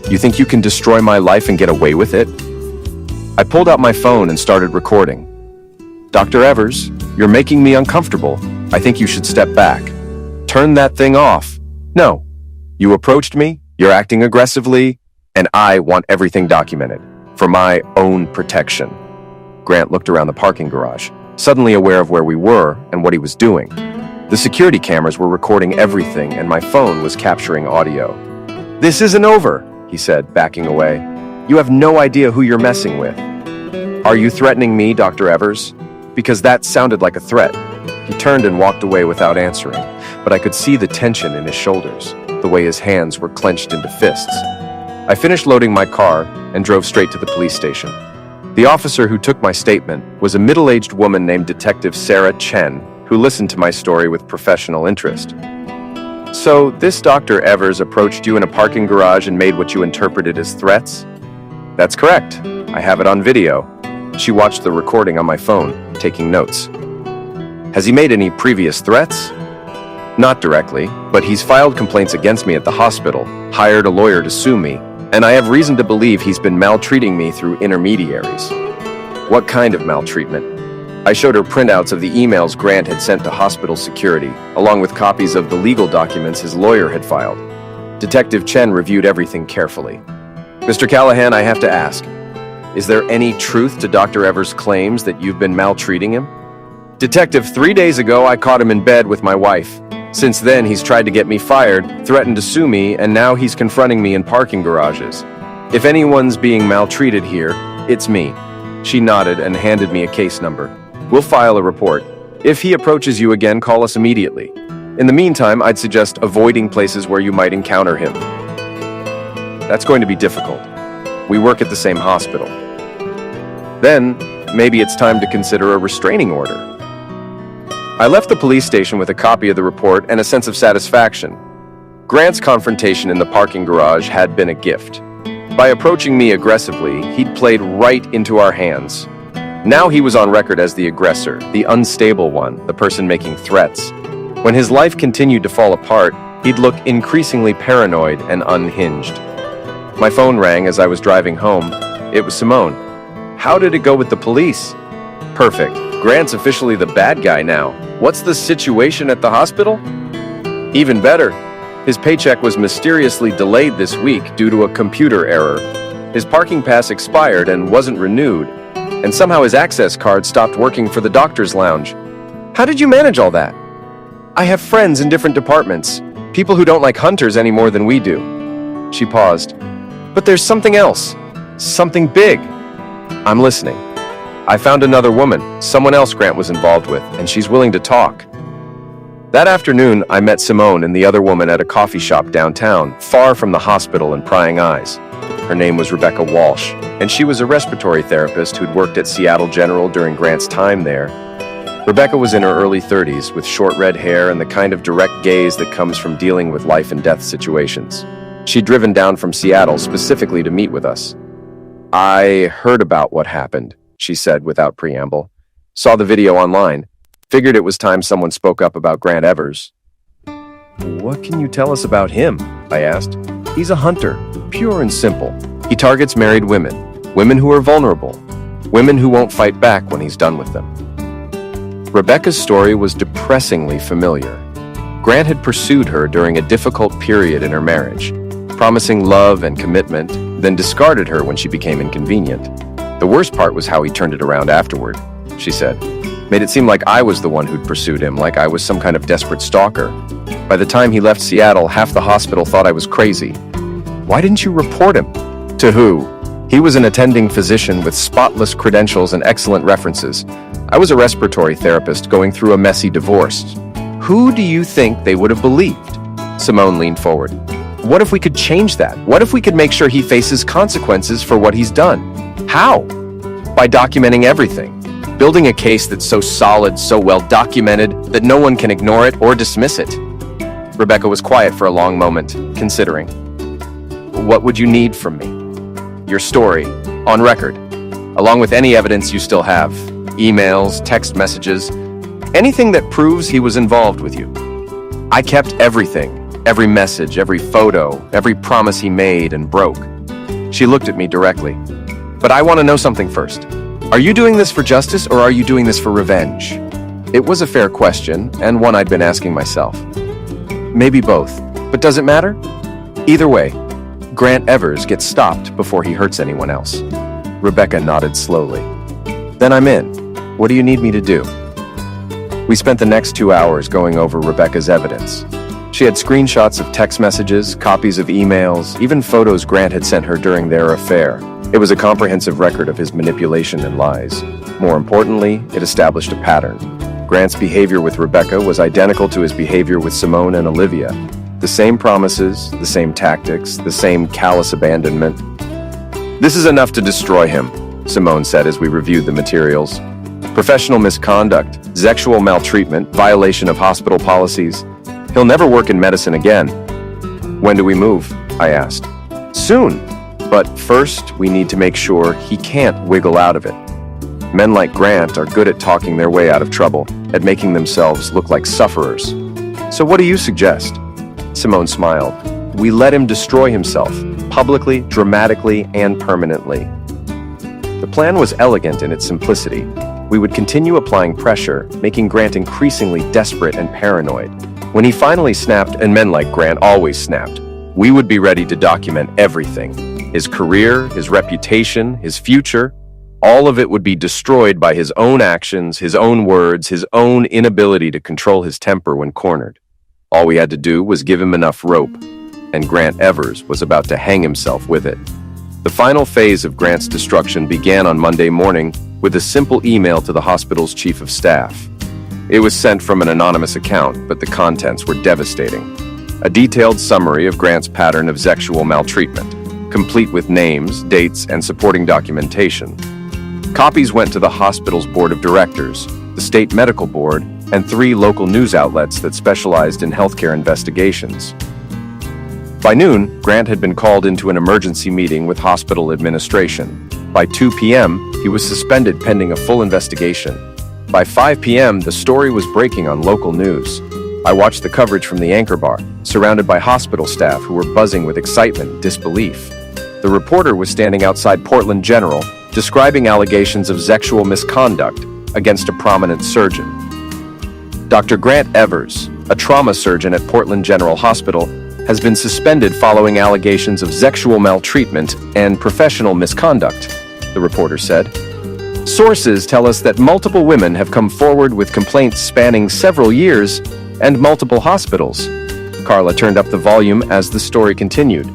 You think you can destroy my life and get away with it?" I pulled out my phone and started recording. "Dr. Evers, you're making me uncomfortable. I think you should step back. Turn that thing off. No. You approached me, you're acting aggressively, and I want everything documented. For my own protection." Grant looked around the parking garage, suddenly aware of where we were and what he was doing. The security cameras were recording everything, and my phone was capturing audio. "This isn't over," he said, backing away. "You have no idea who you're messing with." "Are you threatening me, Dr. Evers?" Because that sounded like a threat. He turned and walked away without answering, but I could see the tension in his shoulders, the way his hands were clenched into fists. I finished loading my car and drove straight to the police station. The officer who took my statement was a middle-aged woman named Detective Sarah Chen, who listened to my story with professional interest. "So, this Dr. Evers approached you in a parking garage and made what you interpreted as threats?" "That's correct. I have it on video." She watched the recording on my phone, taking notes. Has he made any previous threats? Not directly, but he's filed complaints against me at the hospital, hired a lawyer to sue me, and I have reason to believe he's been maltreating me through intermediaries. What kind of maltreatment? I showed her printouts of the emails Grant had sent to hospital security, along with copies of the legal documents his lawyer had filed. Detective Chen reviewed everything carefully. Mr. Callahan, I have to ask, is there any truth to Dr. Evers' claims that you've been maltreating him? Detective, 3 days ago I caught him in bed with my wife. Since then, he's tried to get me fired, threatened to sue me, and now he's confronting me in parking garages. If anyone's being maltreated here, it's me. She nodded and handed me a case number. We'll file a report. If he approaches you again, call us immediately. In the meantime, I'd suggest avoiding places where you might encounter him. That's going to be difficult. We work at the same hospital. Then, maybe it's time to consider a restraining order. I left the police station with a copy of the report and a sense of satisfaction. Grant's confrontation in the parking garage had been a gift. By approaching me aggressively, he'd played right into our hands. Now he was on record as the aggressor, the unstable one, the person making threats. When his life continued to fall apart, he'd look increasingly paranoid and unhinged. My phone rang as I was driving home. It was Simone. How did it go with the police? Perfect. Grant's officially the bad guy now. What's the situation at the hospital? Even better. His paycheck was mysteriously delayed this week due to a computer error. His parking pass expired and wasn't renewed, and somehow his access card stopped working for the doctor's lounge. How did you manage all that? I have friends in different departments, people who don't like hunters any more than we do. She paused. But there's something else. Something big. I'm listening. I found another woman, someone else Grant was involved with, and she's willing to talk. That afternoon, I met Simone and the other woman at a coffee shop downtown, far from the hospital and prying eyes. Her name was Rebecca Walsh, and she was a respiratory therapist who'd worked at Seattle General during Grant's time there. Rebecca was in her early 30s, with short red hair and the kind of direct gaze that comes from dealing with life and death situations. She'd driven down from Seattle specifically to meet with us. I heard about what happened, she said without preamble. Saw the video online. Figured it was time someone spoke up about Grant Evers. What can you tell us about him? I asked. He's a hunter, pure and simple. He targets married women, women who are vulnerable, women who won't fight back when he's done with them. Rebecca's story was depressingly familiar. Grant had pursued her during a difficult period in her marriage, promising love and commitment, then discarded her when she became inconvenient. The worst part was how he turned it around afterward, she said. Made it seem like I was the one who'd pursued him, like I was some kind of desperate stalker. By the time he left Seattle, half the hospital thought I was crazy. Why didn't you report him? To who? He was an attending physician with spotless credentials and excellent references. I was a respiratory therapist going through a messy divorce. Who do you think they would have believed? Simone leaned forward. What if we could change that? What if we could make sure he faces consequences for what he's done? How? By documenting everything. Building a case that's so solid, so well documented, that no one can ignore it or dismiss it. Rebecca was quiet for a long moment, considering. What would you need from me? Your story, on record, along with any evidence you still have. Emails, text messages, anything that proves he was involved with you. I kept everything, every message, every photo, every promise he made and broke. She looked at me directly. But I want to know something first. Are you doing this for justice or are you doing this for revenge? It was a fair question, and one I'd been asking myself. Maybe both, but does it matter? Either way, Grant Evers gets stopped before he hurts anyone else. Rebecca nodded slowly. Then I'm in. What do you need me to do? We spent the next 2 hours going over Rebecca's evidence. She had screenshots of text messages, copies of emails, even photos Grant had sent her during their affair. It was a comprehensive record of his manipulation and lies. More importantly, it established a pattern. Grant's behavior with Rebecca was identical to his behavior with Simone and Olivia. The same promises, the same tactics, the same callous abandonment. This is enough to destroy him, Simone said as we reviewed the materials. Professional misconduct, sexual maltreatment, violation of hospital policies. He'll never work in medicine again. When do we move? I asked. Soon. But first, we need to make sure he can't wiggle out of it. Men like Grant are good at talking their way out of trouble, at making themselves look like sufferers. So what do you suggest? Simone smiled. We let him destroy himself, publicly, dramatically, and permanently. The plan was elegant in its simplicity. We would continue applying pressure, making Grant increasingly desperate and paranoid. When he finally snapped, and men like Grant always snapped, we would be ready to document everything. His career, his reputation, his future, all of it would be destroyed by his own actions, his own words, his own inability to control his temper when cornered. All we had to do was give him enough rope, and Grant Evers was about to hang himself with it. The final phase of Grant's destruction began on Monday morning with a simple email to the hospital's chief of staff. It was sent from an anonymous account, but the contents were devastating. A detailed summary of Grant's pattern of sexual maltreatment, complete with names, dates, and supporting documentation. Copies went to the hospital's board of directors, the state medical board, and 3 local news outlets that specialized in healthcare investigations. By noon, Grant had been called into an emergency meeting with hospital administration. By 2 p.m., he was suspended pending a full investigation. By 5 p.m., the story was breaking on local news. I watched the coverage from the anchor bar, surrounded by hospital staff who were buzzing with excitement and disbelief. The reporter was standing outside Portland General, describing allegations of sexual misconduct against a prominent surgeon. Dr. Grant Evers, a trauma surgeon at Portland General Hospital, has been suspended following allegations of sexual maltreatment and professional misconduct, the reporter said. Sources tell us that multiple women have come forward with complaints spanning several years and multiple hospitals. Carla turned up the volume as the story continued.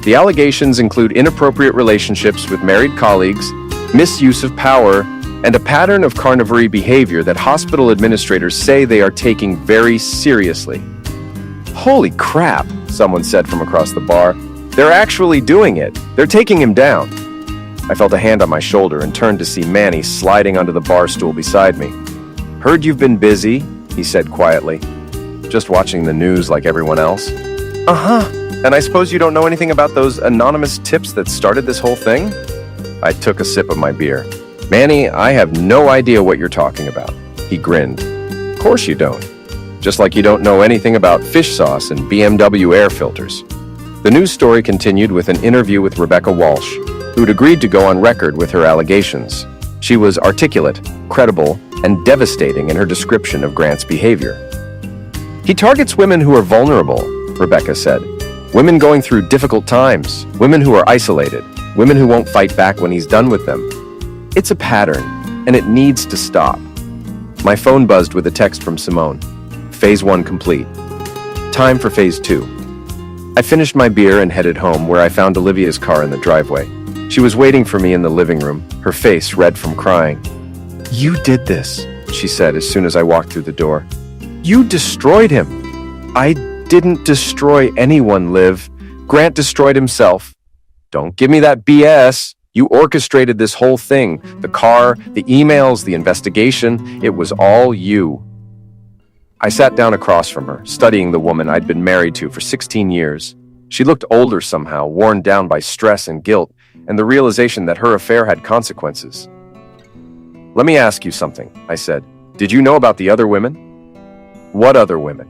The allegations include inappropriate relationships with married colleagues, misuse of power, and a pattern of carnivory behavior that hospital administrators say they are taking very seriously. Holy crap, someone said from across the bar. They're actually doing it. They're taking him down. I felt a hand on my shoulder and turned to see Manny sliding onto the bar stool beside me. Heard you've been busy, he said quietly. Just watching the news like everyone else. Uh-huh. And I suppose you don't know anything about those anonymous tips that started this whole thing? I took a sip of my beer. Manny, I have no idea what you're talking about. He grinned. Of course you don't. Just like you don't know anything about fish sauce and BMW air filters. The news story continued with an interview with Rebecca Walsh, who'd agreed to go on record with her allegations. She was articulate, credible, and devastating in her description of Grant's behavior. He targets women who are vulnerable, Rebecca said. Women going through difficult times, women who are isolated, women who won't fight back when he's done with them. It's a pattern, and it needs to stop. My phone buzzed with a text from Simone. Phase 1 complete. Time for Phase 2. I finished my beer and headed home, where I found Olivia's car in the driveway. She was waiting for me in the living room, her face red from crying. You did this, she said as soon as I walked through the door. You destroyed him. I didn't destroy anyone, Liv. Grant destroyed himself. Don't give me that BS. You orchestrated this whole thing. The car, the emails, the investigation. It was all you. I sat down across from her, studying the woman I'd been married to for 16 years. She looked older somehow, worn down by stress and guilt, and the realization that her affair had consequences. Let me ask you something, I said. Did you know about the other women? What other women?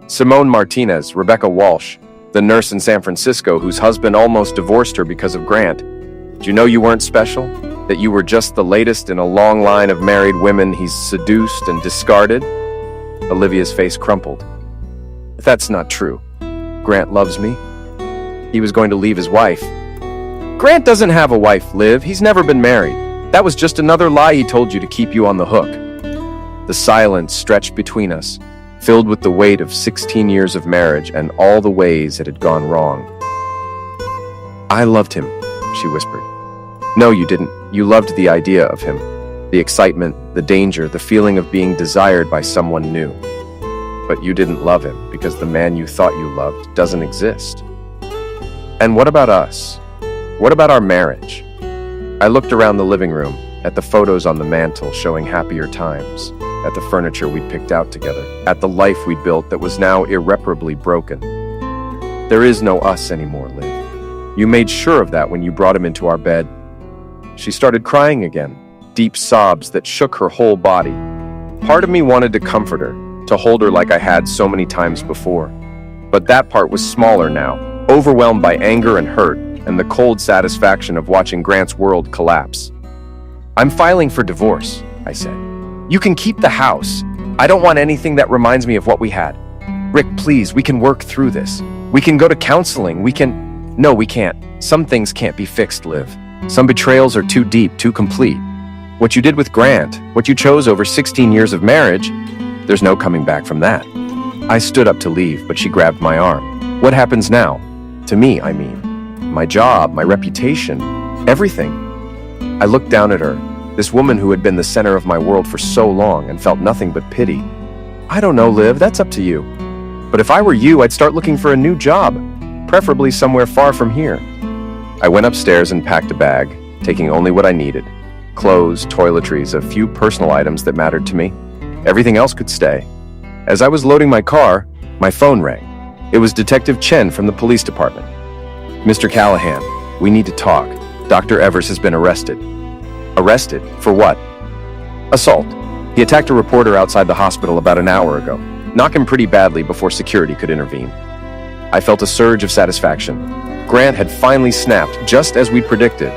Simone Martinez, Rebecca Walsh, the nurse in San Francisco whose husband almost divorced her because of Grant. Did you know you weren't special? That you were just the latest in a long line of married women he's seduced and discarded? Olivia's face crumpled. That's not true. Grant loves me. He was going to leave his wife. Grant doesn't have a wife, Liv. He's never been married. That was just another lie he told you to keep you on the hook. The silence stretched between us, filled with the weight of 16 years of marriage and all the ways it had gone wrong. I loved him, she whispered. No, you didn't. You loved the idea of him. The excitement, the danger, the feeling of being desired by someone new. But you didn't love him because the man you thought you loved doesn't exist. And what about us? What about our marriage? I looked around the living room, at the photos on the mantle showing happier times, at the furniture we'd picked out together, at the life we'd built that was now irreparably broken. There is no us anymore, Liv. You made sure of that when you brought him into our bed. She started crying again, deep sobs that shook her whole body. Part of me wanted to comfort her, to hold her like I had so many times before. But that part was smaller now, overwhelmed by anger and hurt, and the cold satisfaction of watching Grant's world collapse. "I'm filing for divorce," I said. "You can keep the house. I don't want anything that reminds me of what we had. Rick, please, we can work through this. We can go to counseling. No, we can't. Some things can't be fixed, Liv. Some betrayals are too deep, too complete. What you did with Grant, what you chose over 16 years of marriage, there's no coming back from that." I stood up to leave, but she grabbed my arm. "What happens now? To me, I mean. My job, my reputation, everything." I looked down at her, this woman who had been the center of my world for so long, and felt nothing but pity. "I don't know, Liv, that's up to you. But if I were you, I'd start looking for a new job, preferably somewhere far from here." I went upstairs and packed a bag, taking only what I needed. Clothes, toiletries, a few personal items that mattered to me. Everything else could stay. As I was loading my car, my phone rang. It was Detective Chen from the police department. "Mr. Callahan, we need to talk. Dr. Evers has been arrested." "Arrested? For what?" "Assault. He attacked a reporter outside the hospital about an hour ago. Knocked him pretty badly before security could intervene." I felt a surge of satisfaction. Grant had finally snapped, just as we'd predicted.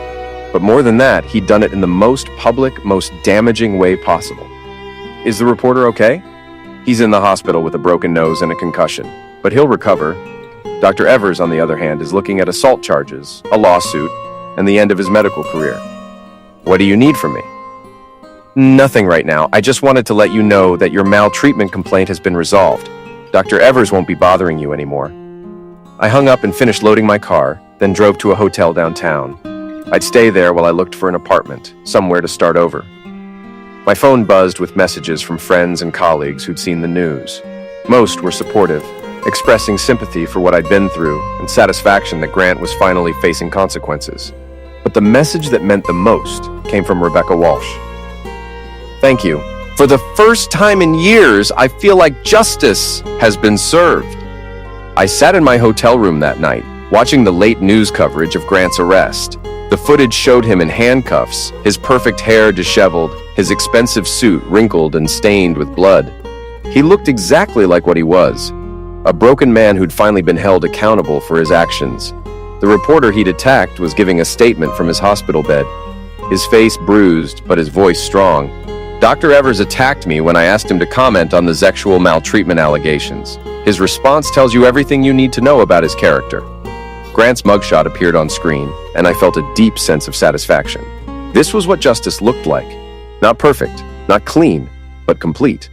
But more than that, he'd done it in the most public, most damaging way possible. "Is the reporter okay?" "He's in the hospital with a broken nose and a concussion, but he'll recover." Dr. Evers, on the other hand, is looking at assault charges, a lawsuit, and the end of his medical career. "What do you need from me?" "Nothing right now. I just wanted to let you know that your maltreatment complaint has been resolved. Dr. Evers won't be bothering you anymore." I hung up and finished loading my car, then drove to a hotel downtown. I'd stay there while I looked for an apartment, somewhere to start over. My phone buzzed with messages from friends and colleagues who'd seen the news. Most were supportive, expressing sympathy for what I'd been through and satisfaction that Grant was finally facing consequences. But the message that meant the most came from Rebecca Walsh. "Thank you. For the first time in years, I feel like justice has been served." I sat in my hotel room that night, watching the late news coverage of Grant's arrest. The footage showed him in handcuffs, his perfect hair disheveled, his expensive suit wrinkled and stained with blood. He looked exactly like what he was, a broken man who'd finally been held accountable for his actions. The reporter he'd attacked was giving a statement from his hospital bed, his face bruised but his voice strong. Dr. Evers attacked me when I asked him to comment on the sexual maltreatment allegations. His response tells you everything you need to know about his character. Grant's mugshot appeared on screen, and I felt a deep sense of satisfaction. This was what justice looked like. Not perfect, not clean, but complete.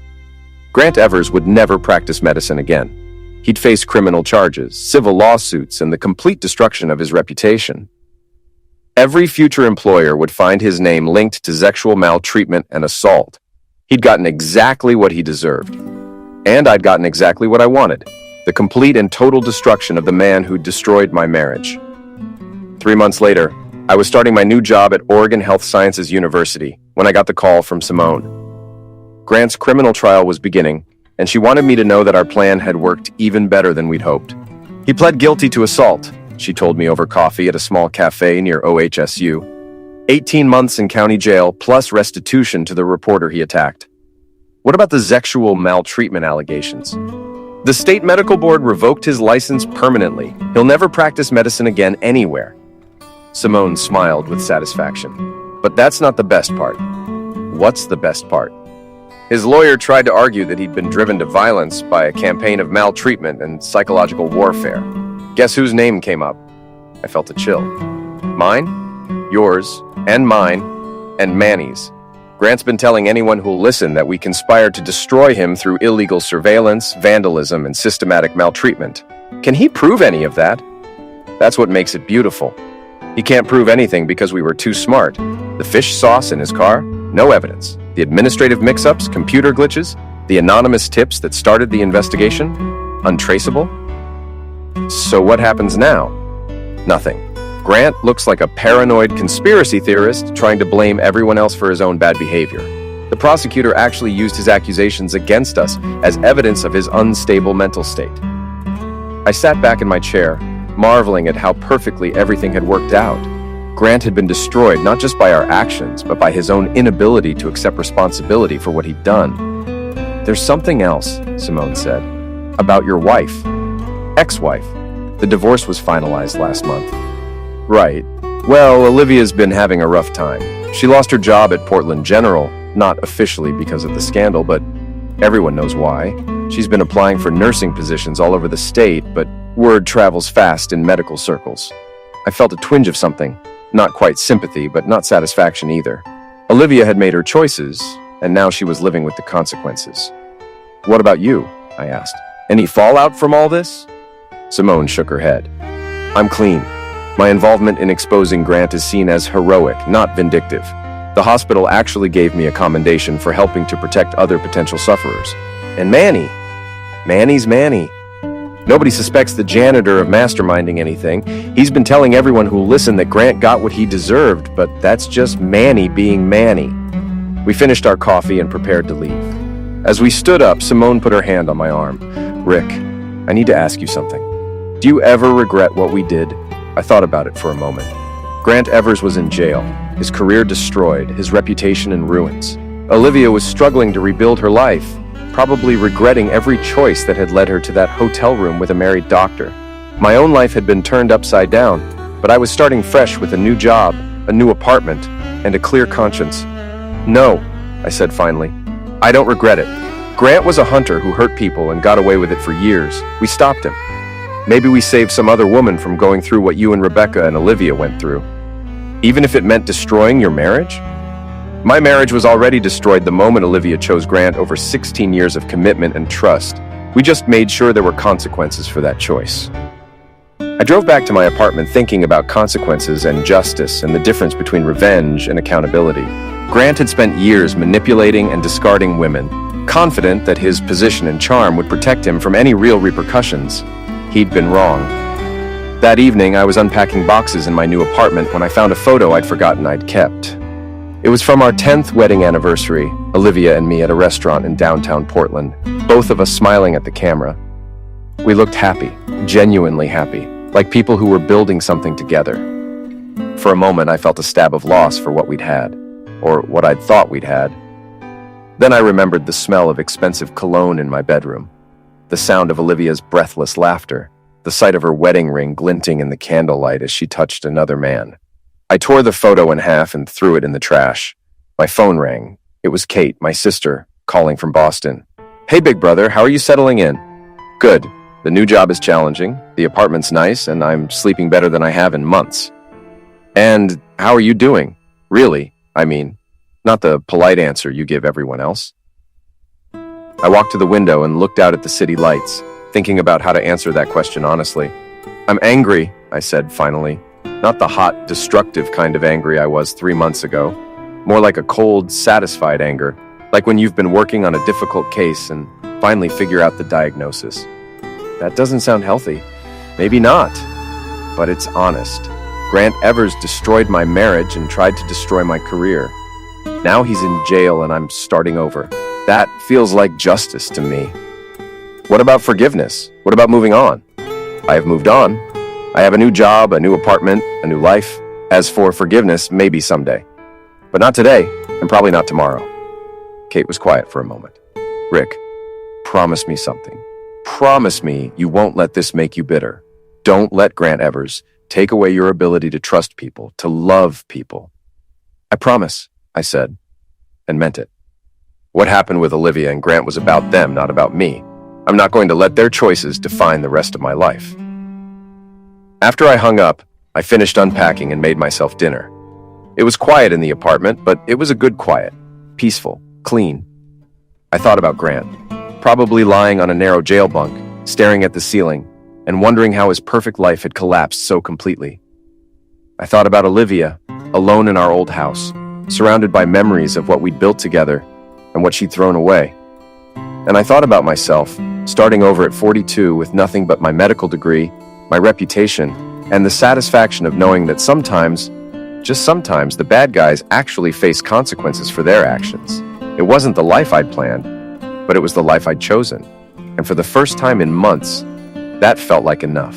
Grant Evers would never practice medicine again. He'd face criminal charges, civil lawsuits, and the complete destruction of his reputation. Every future employer would find his name linked to sexual maltreatment and assault. He'd gotten exactly what he deserved. And I'd gotten exactly what I wanted, the complete and total destruction of the man who destroyed my marriage. 3 months later, I was starting my new job at Oregon Health Sciences University when I got the call from Simone. Grant's criminal trial was beginning, and she wanted me to know that our plan had worked even better than we'd hoped. He pled guilty to assault, she told me over coffee at a small cafe near OHSU. 18 months in county jail plus restitution to the reporter he attacked. What about the sexual maltreatment allegations? The state medical board revoked his license permanently. He'll never practice medicine again anywhere. Simone smiled with satisfaction. But that's not the best part. What's the best part? His lawyer tried to argue that he'd been driven to violence by a campaign of maltreatment and psychological warfare. Guess whose name came up? I felt a chill. Mine, yours, and mine, and Manny's. Grant's been telling anyone who'll listen that we conspired to destroy him through illegal surveillance, vandalism, and systematic maltreatment. Can he prove any of that? That's what makes it beautiful. He can't prove anything because we were too smart. The fish sauce in his car? No evidence. The administrative mix-ups, computer glitches, the anonymous tips that started the investigation? Untraceable? So what happens now? Nothing. Grant looks like a paranoid conspiracy theorist trying to blame everyone else for his own bad behavior. The prosecutor actually used his accusations against us as evidence of his unstable mental state. I sat back in my chair, marveling at how perfectly everything had worked out. Grant had been destroyed not just by our actions, but by his own inability to accept responsibility for what he'd done. "There's something else," Simone said. "About your wife. Ex-wife. The divorce was finalized last month." "Right. Well, Olivia's been having a rough time. She lost her job at Portland General, not officially because of the scandal, but everyone knows why. She's been applying for nursing positions all over the state, but word travels fast in medical circles." I felt a twinge of something. Not quite sympathy, but not satisfaction either. Olivia had made her choices, and now she was living with the consequences. "What about you?" I asked. "Any fallout from all this?" Simone shook her head. "I'm clean. My involvement in exposing Grant is seen as heroic, not vindictive. The hospital actually gave me a commendation for helping to protect other potential sufferers. And Manny's Manny. Nobody suspects the janitor of masterminding anything. He's been telling everyone who'll listen that Grant got what he deserved, but that's just Manny being Manny." We finished our coffee and prepared to leave. As we stood up, Simone put her hand on my arm. "Rick, I need to ask you something. Do you ever regret what we did?" I thought about it for a moment. Grant Evers was in jail, his career destroyed, his reputation in ruins. Olivia was struggling to rebuild her life, probably regretting every choice that had led her to that hotel room with a married doctor. My own life had been turned upside down, but I was starting fresh with a new job, a new apartment, and a clear conscience. "No," I said finally. "I don't regret it. Grant was a hunter who hurt people and got away with it for years. We stopped him. Maybe we saved some other woman from going through what you and Rebecca and Olivia went through. Even if it meant destroying your marriage?" My marriage was already destroyed the moment Olivia chose Grant over 16 years of commitment and trust. We just made sure there were consequences for that choice. I drove back to my apartment thinking about consequences and justice and the difference between revenge and accountability. Grant had spent years manipulating and discarding women, confident that his position and charm would protect him from any real repercussions. He'd been wrong. That evening, I was unpacking boxes in my new apartment when I found a photo I'd forgotten I'd kept. It was from our 10th wedding anniversary, Olivia and me at a restaurant in downtown Portland, both of us smiling at the camera. We looked happy, genuinely happy, like people who were building something together. For a moment, I felt a stab of loss for what we'd had, or what I'd thought we'd had. Then I remembered the smell of expensive cologne in my bedroom, the sound of Olivia's breathless laughter, the sight of her wedding ring glinting in the candlelight as she touched another man. I tore the photo in half and threw it in the trash. My phone rang. It was Kate, my sister, calling from Boston. "Hey, big brother, how are you settling in?" "Good. The new job is challenging, the apartment's nice, and I'm sleeping better than I have in months." "And how are you doing? Really? I mean, not the polite answer you give everyone else." I walked to the window and looked out at the city lights, thinking about how to answer that question honestly. "I'm angry," I said finally. Not the hot, destructive kind of angry I was 3 months ago. More like a cold, satisfied anger, like when you've been working on a difficult case and finally figure out the diagnosis. That doesn't sound healthy. Maybe not, but it's honest. Grant Evers destroyed my marriage and tried to destroy my career. Now he's in jail and I'm starting over. That feels like justice to me. What about forgiveness? What about moving on? I have moved on. I have a new job, a new apartment, a new life. As for forgiveness, maybe someday. But not today, and probably not tomorrow. Kate was quiet for a moment. "Rick, promise me something. Promise me you won't let this make you bitter. Don't let Grant Evers take away your ability to trust people, to love people." "I promise," I said, and meant it. What happened with Olivia and Grant was about them, not about me. I'm not going to let their choices define the rest of my life. After I hung up, I finished unpacking and made myself dinner. It was quiet in the apartment, but it was a good quiet. Peaceful, clean. I thought about Grant, probably lying on a narrow jail bunk, staring at the ceiling, and wondering how his perfect life had collapsed so completely. I thought about Olivia, alone in our old house, surrounded by memories of what we'd built together and what she'd thrown away. And I thought about myself, starting over at 42 with nothing but my medical degree, my reputation, and the satisfaction of knowing that sometimes, just sometimes, the bad guys actually face consequences for their actions. It wasn't the life I'd planned, but it was the life I'd chosen. And for the first time in months, that felt like enough.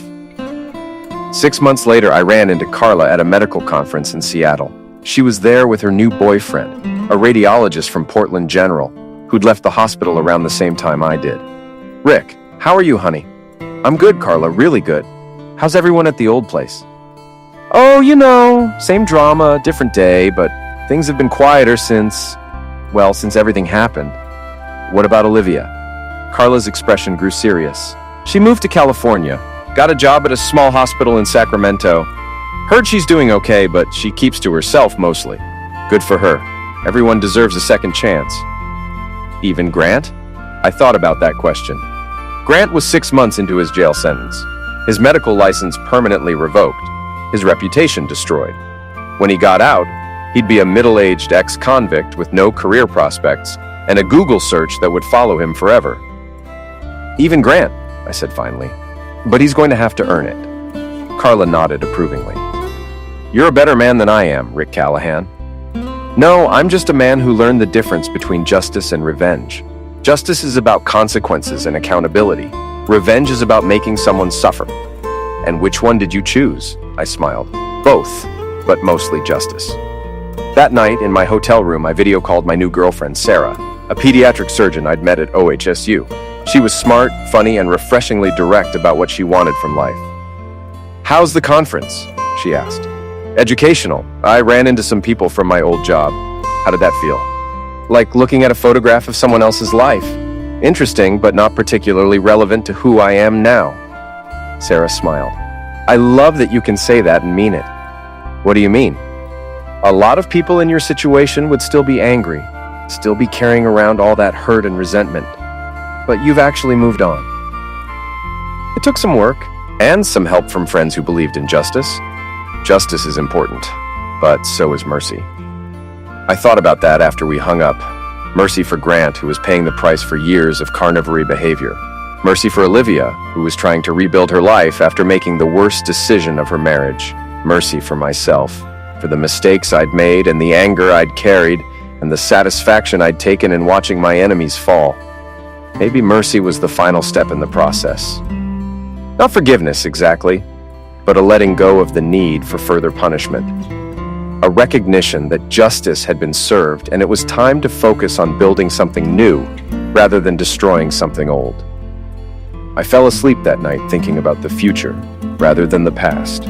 6 months later, I ran into Carla at a medical conference in Seattle. She was there with her new boyfriend, a radiologist from Portland General, who'd left the hospital around the same time I did. "Rick, how are you, honey?" "I'm good, Carla, really good. How's everyone at the old place?" "Oh, same drama, different day, but things have been quieter since everything happened." "What about Olivia?" Carla's expression grew serious. "She moved to California, got a job at a small hospital in Sacramento. Heard she's doing okay, but she keeps to herself mostly. Good for her. Everyone deserves a second chance." "Even Grant?" I thought about that question. Grant was 6 months into his jail sentence. His medical license permanently revoked. His reputation destroyed. When he got out, he'd be a middle-aged ex-convict with no career prospects and a Google search that would follow him forever. "Even Grant," I said finally. "But he's going to have to earn it." Carla nodded approvingly. "You're a better man than I am, Rick Callahan." "No, I'm just a man who learned the difference between justice and revenge. Justice is about consequences and accountability. Revenge is about making someone suffer." "And which one did you choose?" I smiled. "Both, but mostly justice." That night, in my hotel room, I video called my new girlfriend, Sarah, a pediatric surgeon I'd met at OHSU. She was smart, funny, and refreshingly direct about what she wanted from life. "How's the conference?" she asked. "Educational. I ran into some people from my old job. How did that feel?" "Like looking at a photograph of someone else's life. Interesting, but not particularly relevant to who I am now." Sarah smiled. "I love that you can say that and mean it." "What do you mean?" "A lot of people in your situation would still be angry, still be carrying around all that hurt and resentment. But you've actually moved on." It took some work, and some help from friends who believed in justice. Justice is important, but so is mercy. I thought about that after we hung up. Mercy for Grant, who was paying the price for years of carnivory behavior. Mercy for Olivia, who was trying to rebuild her life after making the worst decision of her marriage. Mercy for myself, for the mistakes I'd made and the anger I'd carried and the satisfaction I'd taken in watching my enemies fall. Maybe mercy was the final step in the process. Not forgiveness, exactly, but a letting go of the need for further punishment. A recognition that justice had been served and it was time to focus on building something new rather than destroying something old. I fell asleep that night thinking about the future rather than the past,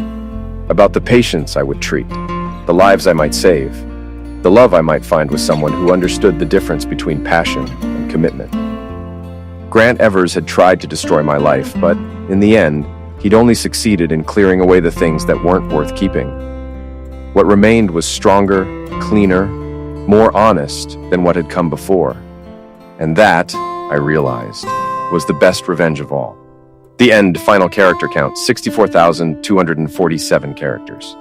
about the patients I would treat, the lives I might save, the love I might find with someone who understood the difference between passion and commitment. Grant Evers had tried to destroy my life, but in the end, he'd only succeeded in clearing away the things that weren't worth keeping. What remained was stronger, cleaner, more honest than what had come before. And that, I realized, was the best revenge of all. The end final character count, 64,247 characters.